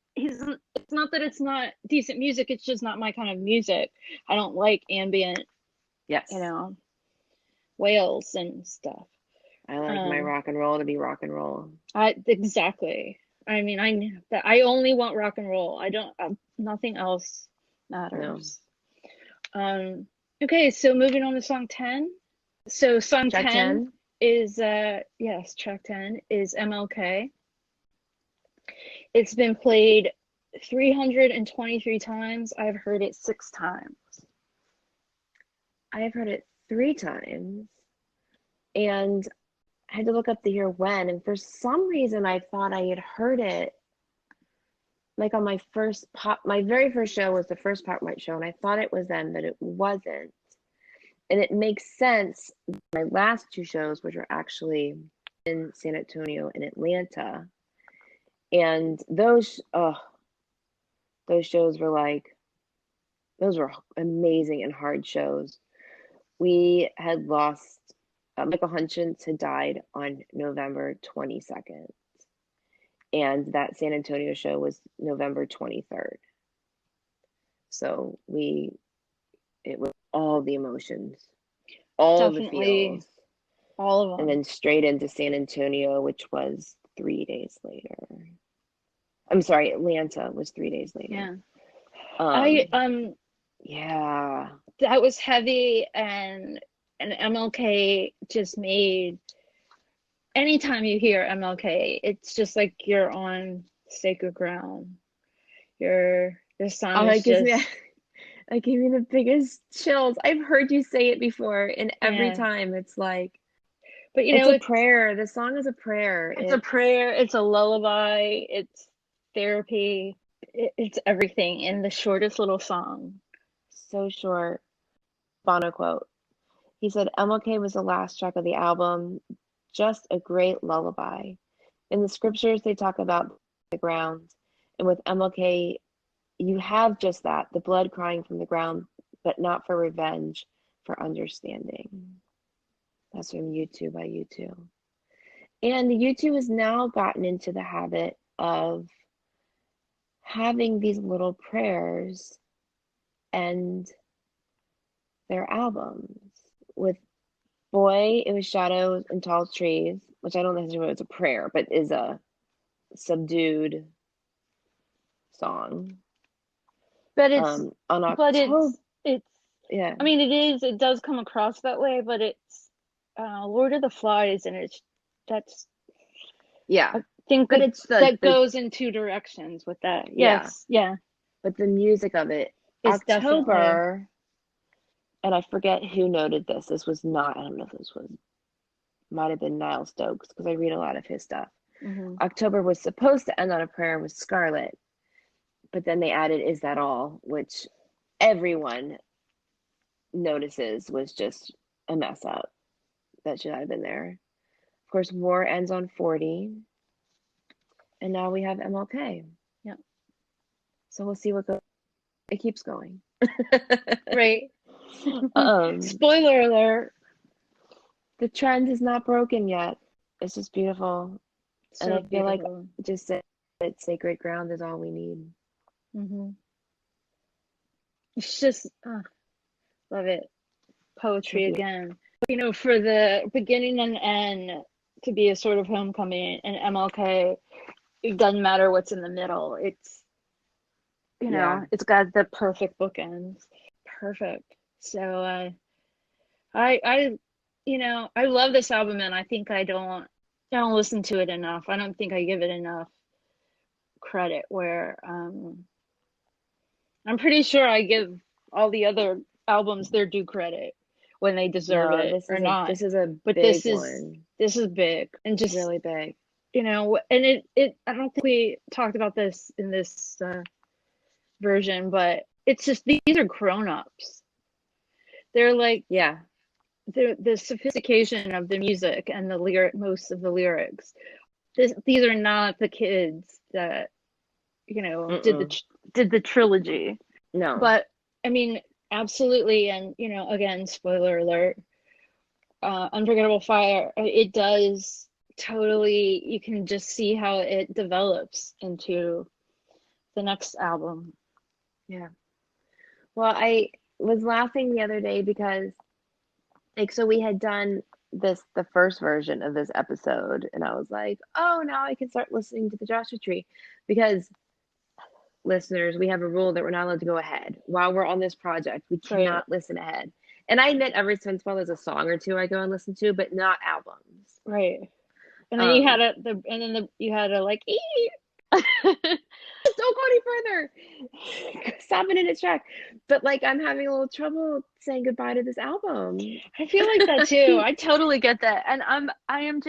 decent music, it's just not my kind of music. I don't like ambient, yes, wails and stuff. I like my rock and roll to be rock and roll. Exactly. I mean, I only want rock and roll. I don't. Nothing else matters. No. Okay, so moving on to song 10. So song track 10 is track 10 is MLK. It's been played 323 times. I've heard it 6 times. I've heard it 3 times, and I had to look up the year when, and for some reason I thought I had heard it like on my very first show was the first Pop Mart show, and I thought it was then, but it wasn't. And it makes sense. My last 2 shows, which were actually in San Antonio and Atlanta, and those shows were those were amazing and hard shows. We had lost Michael Hutchence had died on November 22nd, and that San Antonio show was November 23rd. So it was all the emotions, all the feels, all of them, and then straight into San Antonio, which was 3 days later. I'm sorry, Atlanta was 3 days later. Yeah. Yeah, that was heavy, and MLK just made, anytime you hear MLK, it's just like you're on sacred ground. The song is just... It gave me the biggest chills. I've heard you say it before, and every Yeah. time it's like, But it's a prayer. The song is a prayer. it's a prayer, it's a lullaby, it's therapy, it's everything in the shortest little song. So short. Bono quote. He said, MLK was the last track of the album, just a great lullaby. In the scriptures, they talk about the ground. And with MLK, you have just that, the blood crying from the ground, but not for revenge, for understanding. That's from U2 by U2. And U2 has now gotten into the habit of having these little prayers and their albums. With Boy, it was Shadows and Tall Trees, which I don't necessarily know it's a prayer, but is a subdued song. But On but October, it's yeah. I mean, it does come across that way, but it's Lord of the Flies, and that's Yeah. I think But that it's the goes in two directions with that. Yeah. Yes, yeah. But the music of it, It's October, and I forget who noted this. This was not, I don't know if this was, might have been Niall Stokes, because I read a lot of his stuff. October was supposed to end on a prayer with Scarlet, but then they added Is That All, which everyone notices was just a mess up. That should have been there. Of course, War ends on 40, and now we have MLK. Yeah. So we'll see what goes. It keeps going. Right. Spoiler alert. The trend is not broken yet. It's just beautiful. So and I feel beautiful. like just that sacred ground is all we need. It's just, love it. Poetry again. You know, for the beginning and end to be a sort of homecoming, and MLK, it doesn't matter what's in the middle. It's, you know, it's got the perfect bookends. Perfect. So I you know, I love this album, and I think I don't listen to it enough. I don't think I give it enough credit, where I'm pretty sure I give all the other albums their due credit when they deserve it or not. This is a but big one. This is big, and just really big. You know, and it I don't think we talked about this in this version, but it's just, these are grown-ups. They're like, the sophistication of the music and the most of the lyrics. These are not the kids that, you know, did the trilogy. No. But I mean, absolutely. And, you know, again, spoiler alert, Unforgettable Fire, it does totally, you can just see how it develops into the next album. Yeah. Well, I was laughing the other day because, like, so we had done the first version of this episode, and I was like, oh, now I can start listening to the Joshua Tree, because listeners, we have a rule that we're not allowed to go ahead while we're on this project. We cannot listen ahead. And I admit, every once in a while there's a song or two I go and listen to, but not albums. Right. And then you had a like, don't go any further. Stop it in its track. But like, I'm having a little trouble saying goodbye to this album. I feel like that too. I totally get that. And I am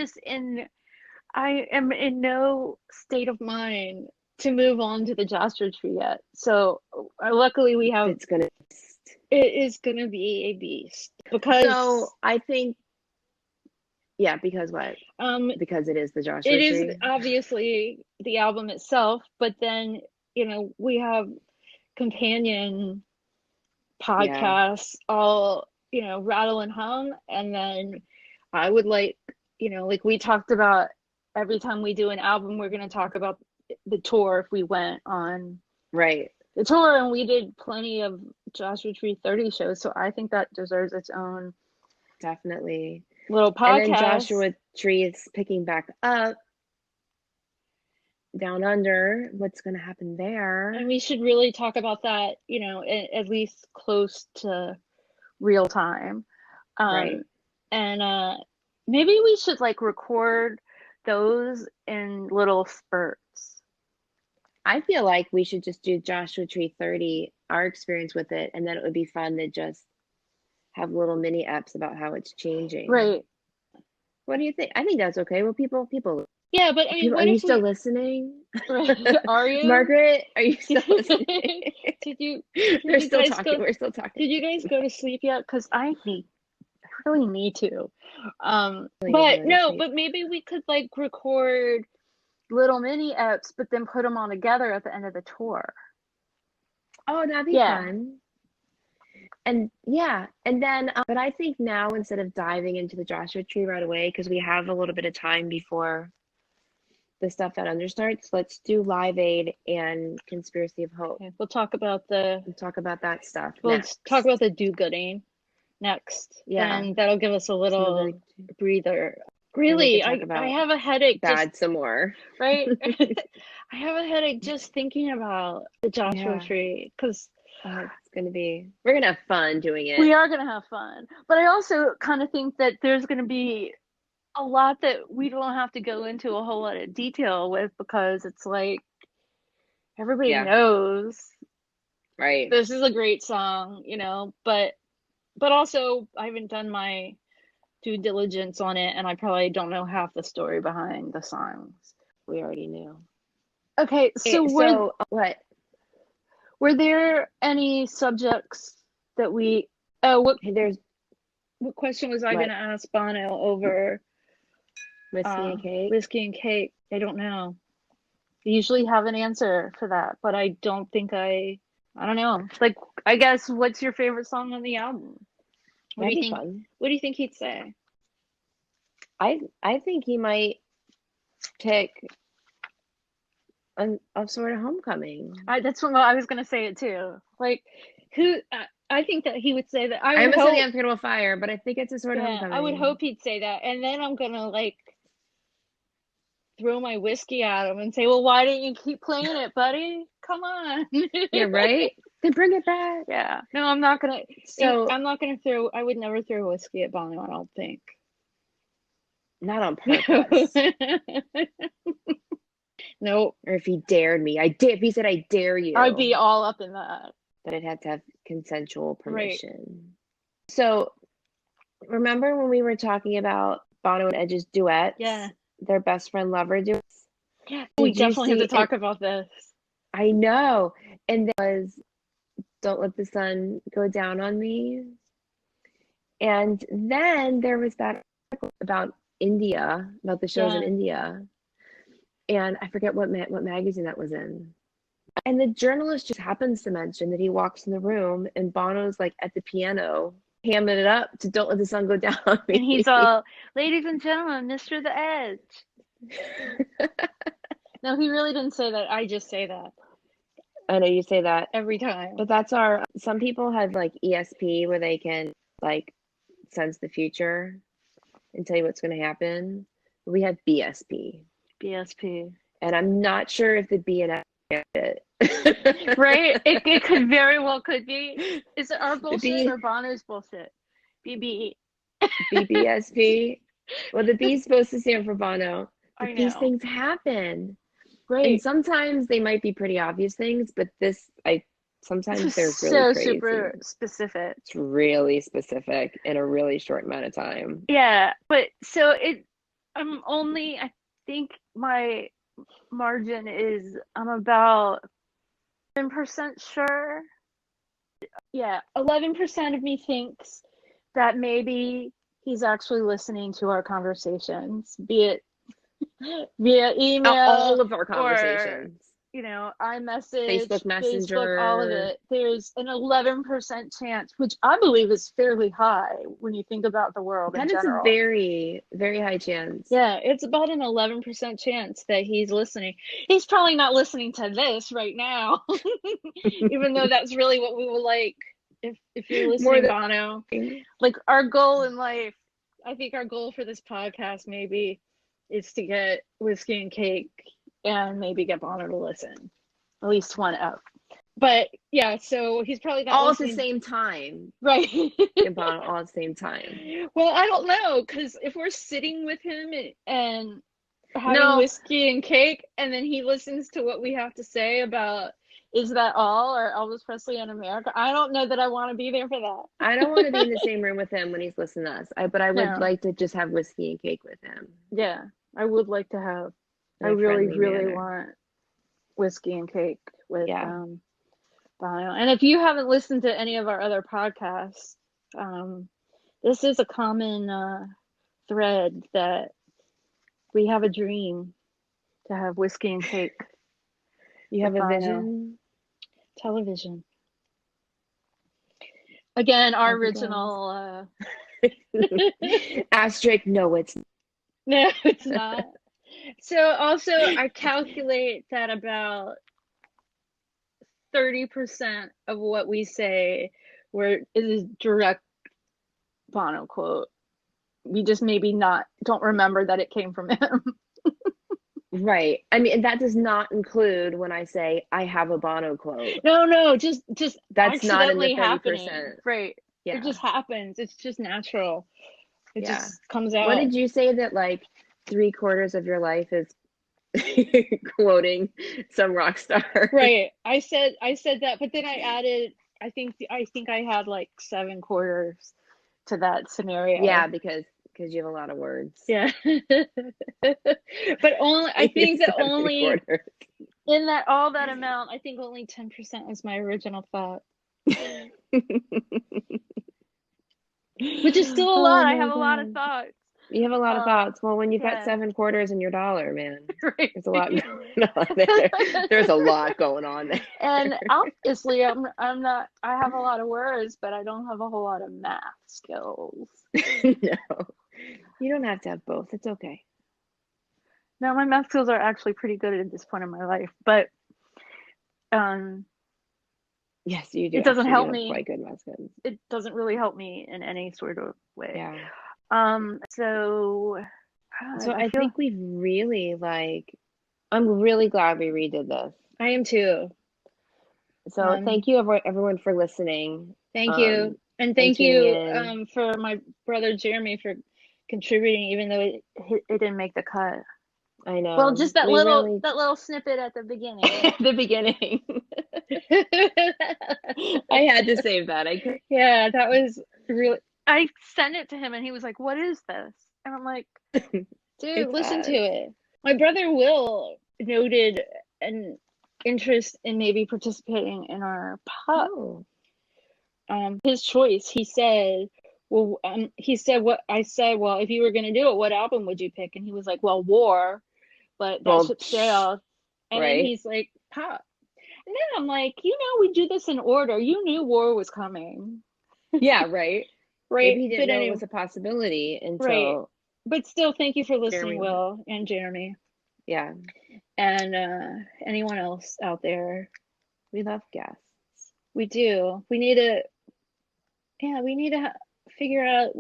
in no state of mind to move on to the Joshua Tree yet. So luckily we have. It is gonna be a beast, because. So I think. Yeah, because what? Because it is the Joshua Tree. It is obviously the album itself, but then, you know, we have companion podcasts, all, you know, rattle and hum, and then I would like, you know, like we talked about, every time we do an album, we're going to talk about the tour if we went on the tour, and we did plenty of Joshua Tree 30 shows, so I think that deserves its own definitely little podcast. And then Joshua Tree is picking back up down under. What's going to happen there? And we should really talk about that, you know, at least close to real time. And maybe we should like record those in little spurts. I feel like we should just do Joshua Tree 30 our experience with it, and then it would be fun to just have little mini eps about how it's changing. Right. What do you think? I think that's okay. Well, people, Yeah, but I mean, are you still listening? Are you? Margaret, are you still listening? We're still talking. We're still talking. Did you guys go to sleep yet? Because I really need to. But maybe we could like record little mini eps, but then put them all together at the end of the tour. Oh, that'd be fun. And then, but I think now instead of diving into the Joshua Tree right away, because we have a little bit of time before the stuff that under starts, let's do Live Aid and Conspiracy of Hope. Okay, we'll talk about that stuff. Let's talk about the do-gooding next. Yeah, and that'll give us a little breather. Really, I have a headache. Some more. Right? I have a headache just thinking about the Joshua Tree, because we're gonna have fun doing it. We are gonna have fun, but I also kind of think that there's gonna be a lot that we don't have to go into a whole lot of detail with, because it's like everybody knows, right? This is a great song, but also I haven't done my due diligence on it, and I probably don't know half the story behind the songs. We already knew. Okay, so what? Were there any subjects that we? What question was I going to ask Bono over whiskey and cake? Whiskey and cake. I don't know. I usually have an answer for that, but I don't think I don't know. Like, I guess, what's your favorite song on the album? What do you think? Fun. What do you think he'd say? I think he might pick a sort of homecoming. That's what I was going to say it too. Like, who? I think that he would say that. I almost said the Unforgettable Fire, but I think it's a sort of homecoming. I would hope he'd say that, and then I'm gonna like throw my whiskey at him and say, "Well, why didn't you keep playing it, buddy? Come on." Yeah, right. Then bring it back. Yeah. No, I'm not gonna. I'm not gonna throw. I would never throw whiskey at Bono. I don't think. Not on purpose. No. Or if he dared me, if he said, "I dare you," I'd be all up in that. But it had to have consensual permission. Right. So, remember when we were talking about Bono and Edge's duet? Yeah. Their best friend lover duets? Yeah. We definitely have to talk about this. I know. And there was Don't Let the Sun Go Down on Me. And then there was that article about India, about the shows in India. And I forget what magazine that was in. And the journalist just happens to mention that he walks in the room and Bono's like at the piano, hamming it up to Don't Let the Sun Go Down on Me. And he's all, "Ladies and gentlemen, Mr. The Edge." No, he really didn't say that. I just say that. I know you say that every time. But some people have like ESP where they can like sense the future and tell you what's going to happen. We have BSP. BSP. And I'm not sure if the B and F get it. Right? It could very well could be. Is it our bullshit or Bono's bullshit? BB. BBSP. Well, the B is supposed to stand for Bono. But I know. These things happen. Right. And sometimes they might be pretty obvious things, but sometimes they're really so crazy. Super specific. It's really specific in a really short amount of time. Yeah, but so I think my margin is, I'm about 11% sure. Yeah, 11% of me thinks that maybe he's actually listening to our conversations, be it via email, all of our conversations, or, iMessage, Facebook Messenger, Facebook, all of it. There's an 11% chance, which I believe is fairly high when you think about the world in general. That is a very, very high chance. Yeah, it's about an 11% chance that he's listening. He's probably not listening to this right now, even though that's really what we would like. If you're listening, Bono, like our goal in life, I think our goal for this podcast maybe is to get Whiskey and Cake and maybe get Bono to listen, at least one up. But yeah, so he's probably not all listening. At the same time, right? And Bono all at the same time. Well, I don't know, because if we're sitting with him and having whiskey and cake, and then he listens to what we have to say about Is that all? Or Elvis Presley in America? I don't know that I want to be there for that. I don't want to be in the same room with him when he's listening to us. But I would No. like to just have whiskey and cake with him. Yeah, I would like to have. In I a really, friendly really manner. want whiskey and cake with Yeah. Bono. And if you haven't listened to any of our other podcasts, this is a common thread that we have a dream to have whiskey and cake. You have with a Bono. vision? Television. Again, our Happy original. Asterisk, no, it's No, it's not. So also, I calculate that about 30% of what we say is direct Bono quote. We just maybe don't remember that it came from him. right. I mean, that does not include when I say I have a Bono quote. No, just That's not in the accidentally 30%. happening. Right. Yeah. It just happens. It's just natural. It Yeah. just comes out. What did you say that like 3/4 of your life is quoting some rock star? Right. I said that, but then I added. I think I had like 7/4 to that scenario. Yeah, because you have a lot of words. Yeah. But only I think that only 3/4. in that all that amount, I think only 10% was my original thought. Which is still a lot. I have a lot of thoughts. You have a lot of thoughts. Well, when you've got 7/4 in your dollar, man, Right. there's a lot going on there. There's a lot going on there. And obviously, I'm not. I have a lot of words, but I don't have a whole lot of math skills. No, you don't have to have both. It's okay. No, my math skills are actually pretty good at this point in my life, but yes, you do. It doesn't help have me. quite good math skills. It doesn't really help me in any sort of way. Yeah. So I think we really I'm really glad we redid this. I am too. So thank you everyone for listening. Thank you. And thank you for my brother Jeremy for contributing, even though it didn't make the cut. I know. Well, just that little snippet at the beginning. At the beginning. I had to save that. Yeah, that was really. I sent it to him and he was like, "What is this?" And I'm like, "Dude, listen to it." My brother Will noted an interest in maybe participating in our pod. Oh. His choice. He said, "Well," what I said. Well, if you were going to do it, what album would you pick? And he was like, "Well, War," but that ship sailed. And then he's like, "Pop." And then I'm like, we do this in order. You knew War was coming. Yeah, right. Right. Maybe he didn't know it was a possibility until. Right. But still, thank you for listening, Will and Jeremy. Yeah. And anyone else out there. We love guests. We do. We need to figure out.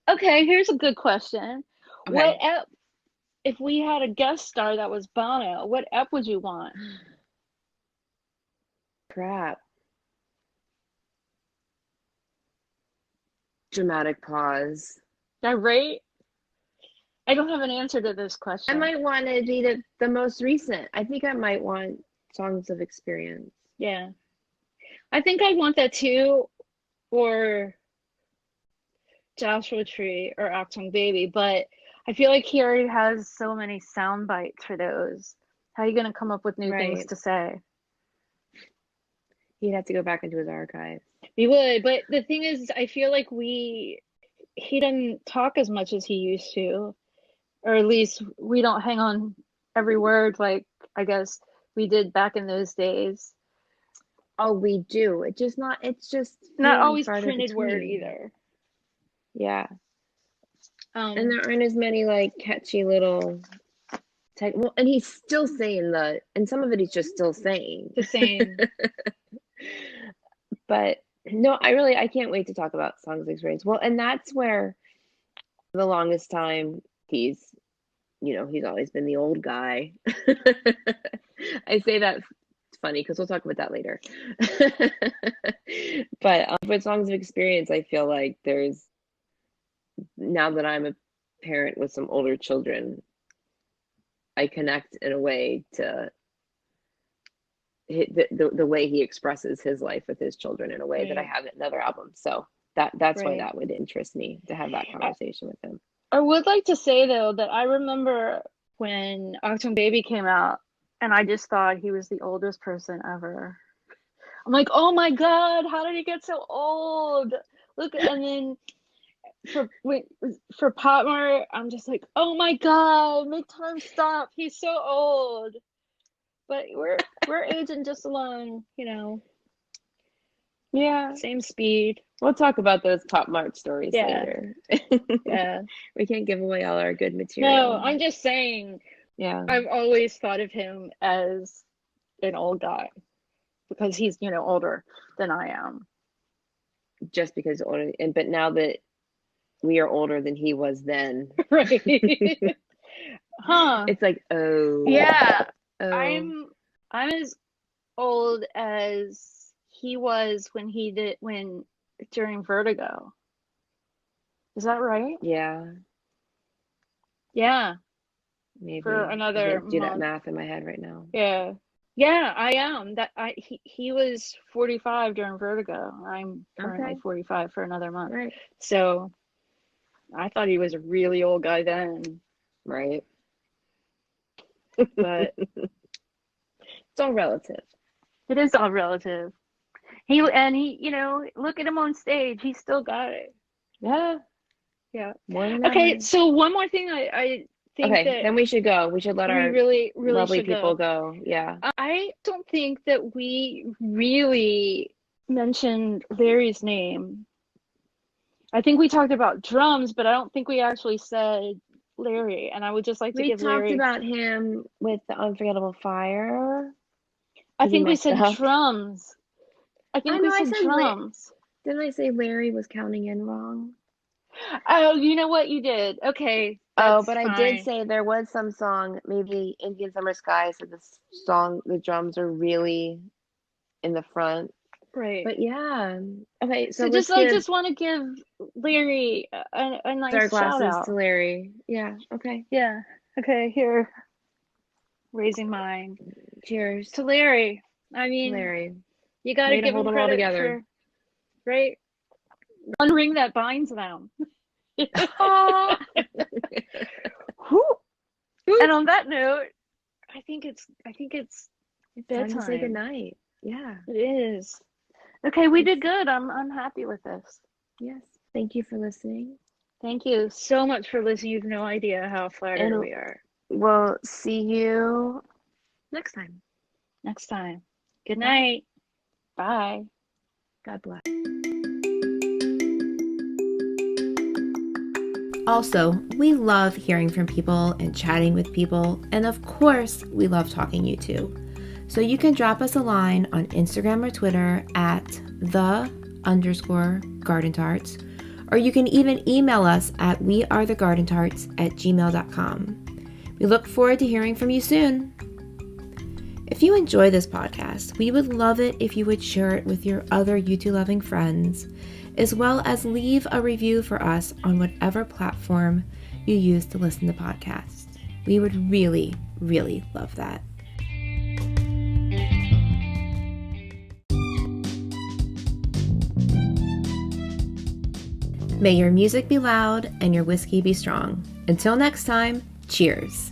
Okay, here's a good question. Okay. What ep, if we had a guest star that was Bono, what ep would you want? Crap. Dramatic pause. Right? I don't have an answer to this question. I might want to be the most recent. I think I might want Songs of Experience. Yeah. I think I want that too, or Joshua Tree or Octung Baby, but I feel like he already has so many sound bites for those. How are you going to come up with new things to say? He'd have to go back into his archives. We would, but the thing is, I feel like he doesn't talk as much as he used to, or at least we don't hang on every word like I guess we did back in those days. Oh, we do. It's just not always printed word either. Yeah. And there aren't as many like catchy little and he's still saying and some of it he's just still saying. The same. But no, I can't wait to talk about Songs of Experience. Well, and that's where the longest time he's always been the old guy. I say that funny because we'll talk about that later. But with Songs of Experience, I feel like now that I'm a parent with some older children, I connect in a way to the way he expresses his life with his children in a way that I Right. haven't in other albums. So that's why Right. that would interest me to have that conversation with him. I would like to say though that I remember when Achtung Baby came out, and I just thought he was the oldest person ever. I'm like, oh my God, how did he get so old? Look, and then for Potmore, I'm just like, oh my God, make time stop. He's so old. But we're aging just along, Yeah, same speed. we'll talk about those Pop Mart stories Yeah. later. Yeah. We can't give away all our good material. No, I'm just saying, Yeah. I've always thought of him as an old guy because he's, older than I am. Just because older, but now that we are older than he was then, Right. Huh. it's like, oh. Yeah. Oh. I'm as old as he was when during Vertigo. Is that right? Yeah, Yeah. maybe. For I another can't do that month. math in my head right now. Yeah. Yeah, I am. He was 45 during Vertigo. I'm currently Okay. 45 for another month. Right. So I thought he was a really old guy then, Right. but It's all relative. it is all relative. He look at him on stage. He still got it. Yeah. Yeah. More than Okay, ever. so one more thing I think Okay, that then we should go. We should let we our really lovely should people go. go. Yeah. I don't think that we really mentioned Larry's name. I think we talked about drums, but I don't think we actually said Larry. And I would just like to We give talked Larry. about him with the Unforgettable Fire. I He think we messed said up. drums. I think we know, I said said drums. Didn't I say Larry was counting in wrong? Oh, you know what? You did. Okay. Oh, That's but I fine. did say there was some song, maybe Indian Summer Sky said this song, the drums are really in the front. Right. But yeah. Okay, so I let's just want to give Larry a nice our shout glasses out. to Larry. Yeah, okay. Yeah. Okay, here. Raising mine. Cheers To Larry. I mean, Larry. you got Way to to give hold him them all credit together. for, right? One ring that binds them. Oh. Whew. And on that note, I think it's It's bedtime. time to say goodnight. Yeah. It is. Okay, we did good. I'm happy with this. Yes. Thank you for listening. Thank you so much for listening. You have no idea how flattered And we are. we'll see you next time. Next time. Good night. Bye. God bless. Also, we love hearing from people and chatting with people, and of course, we love talking you too. So you can drop us a line on Instagram or Twitter at _gardentarts, or you can even email us at wearethegardentarts@gmail.com. We look forward to hearing from you soon. If you enjoy this podcast, we would love it if you would share it with your other YouTube-loving friends, as well as leave a review for us on whatever platform you use to listen to podcasts. We would really, really love that. May your music be loud and your whiskey be strong. Until next time, cheers.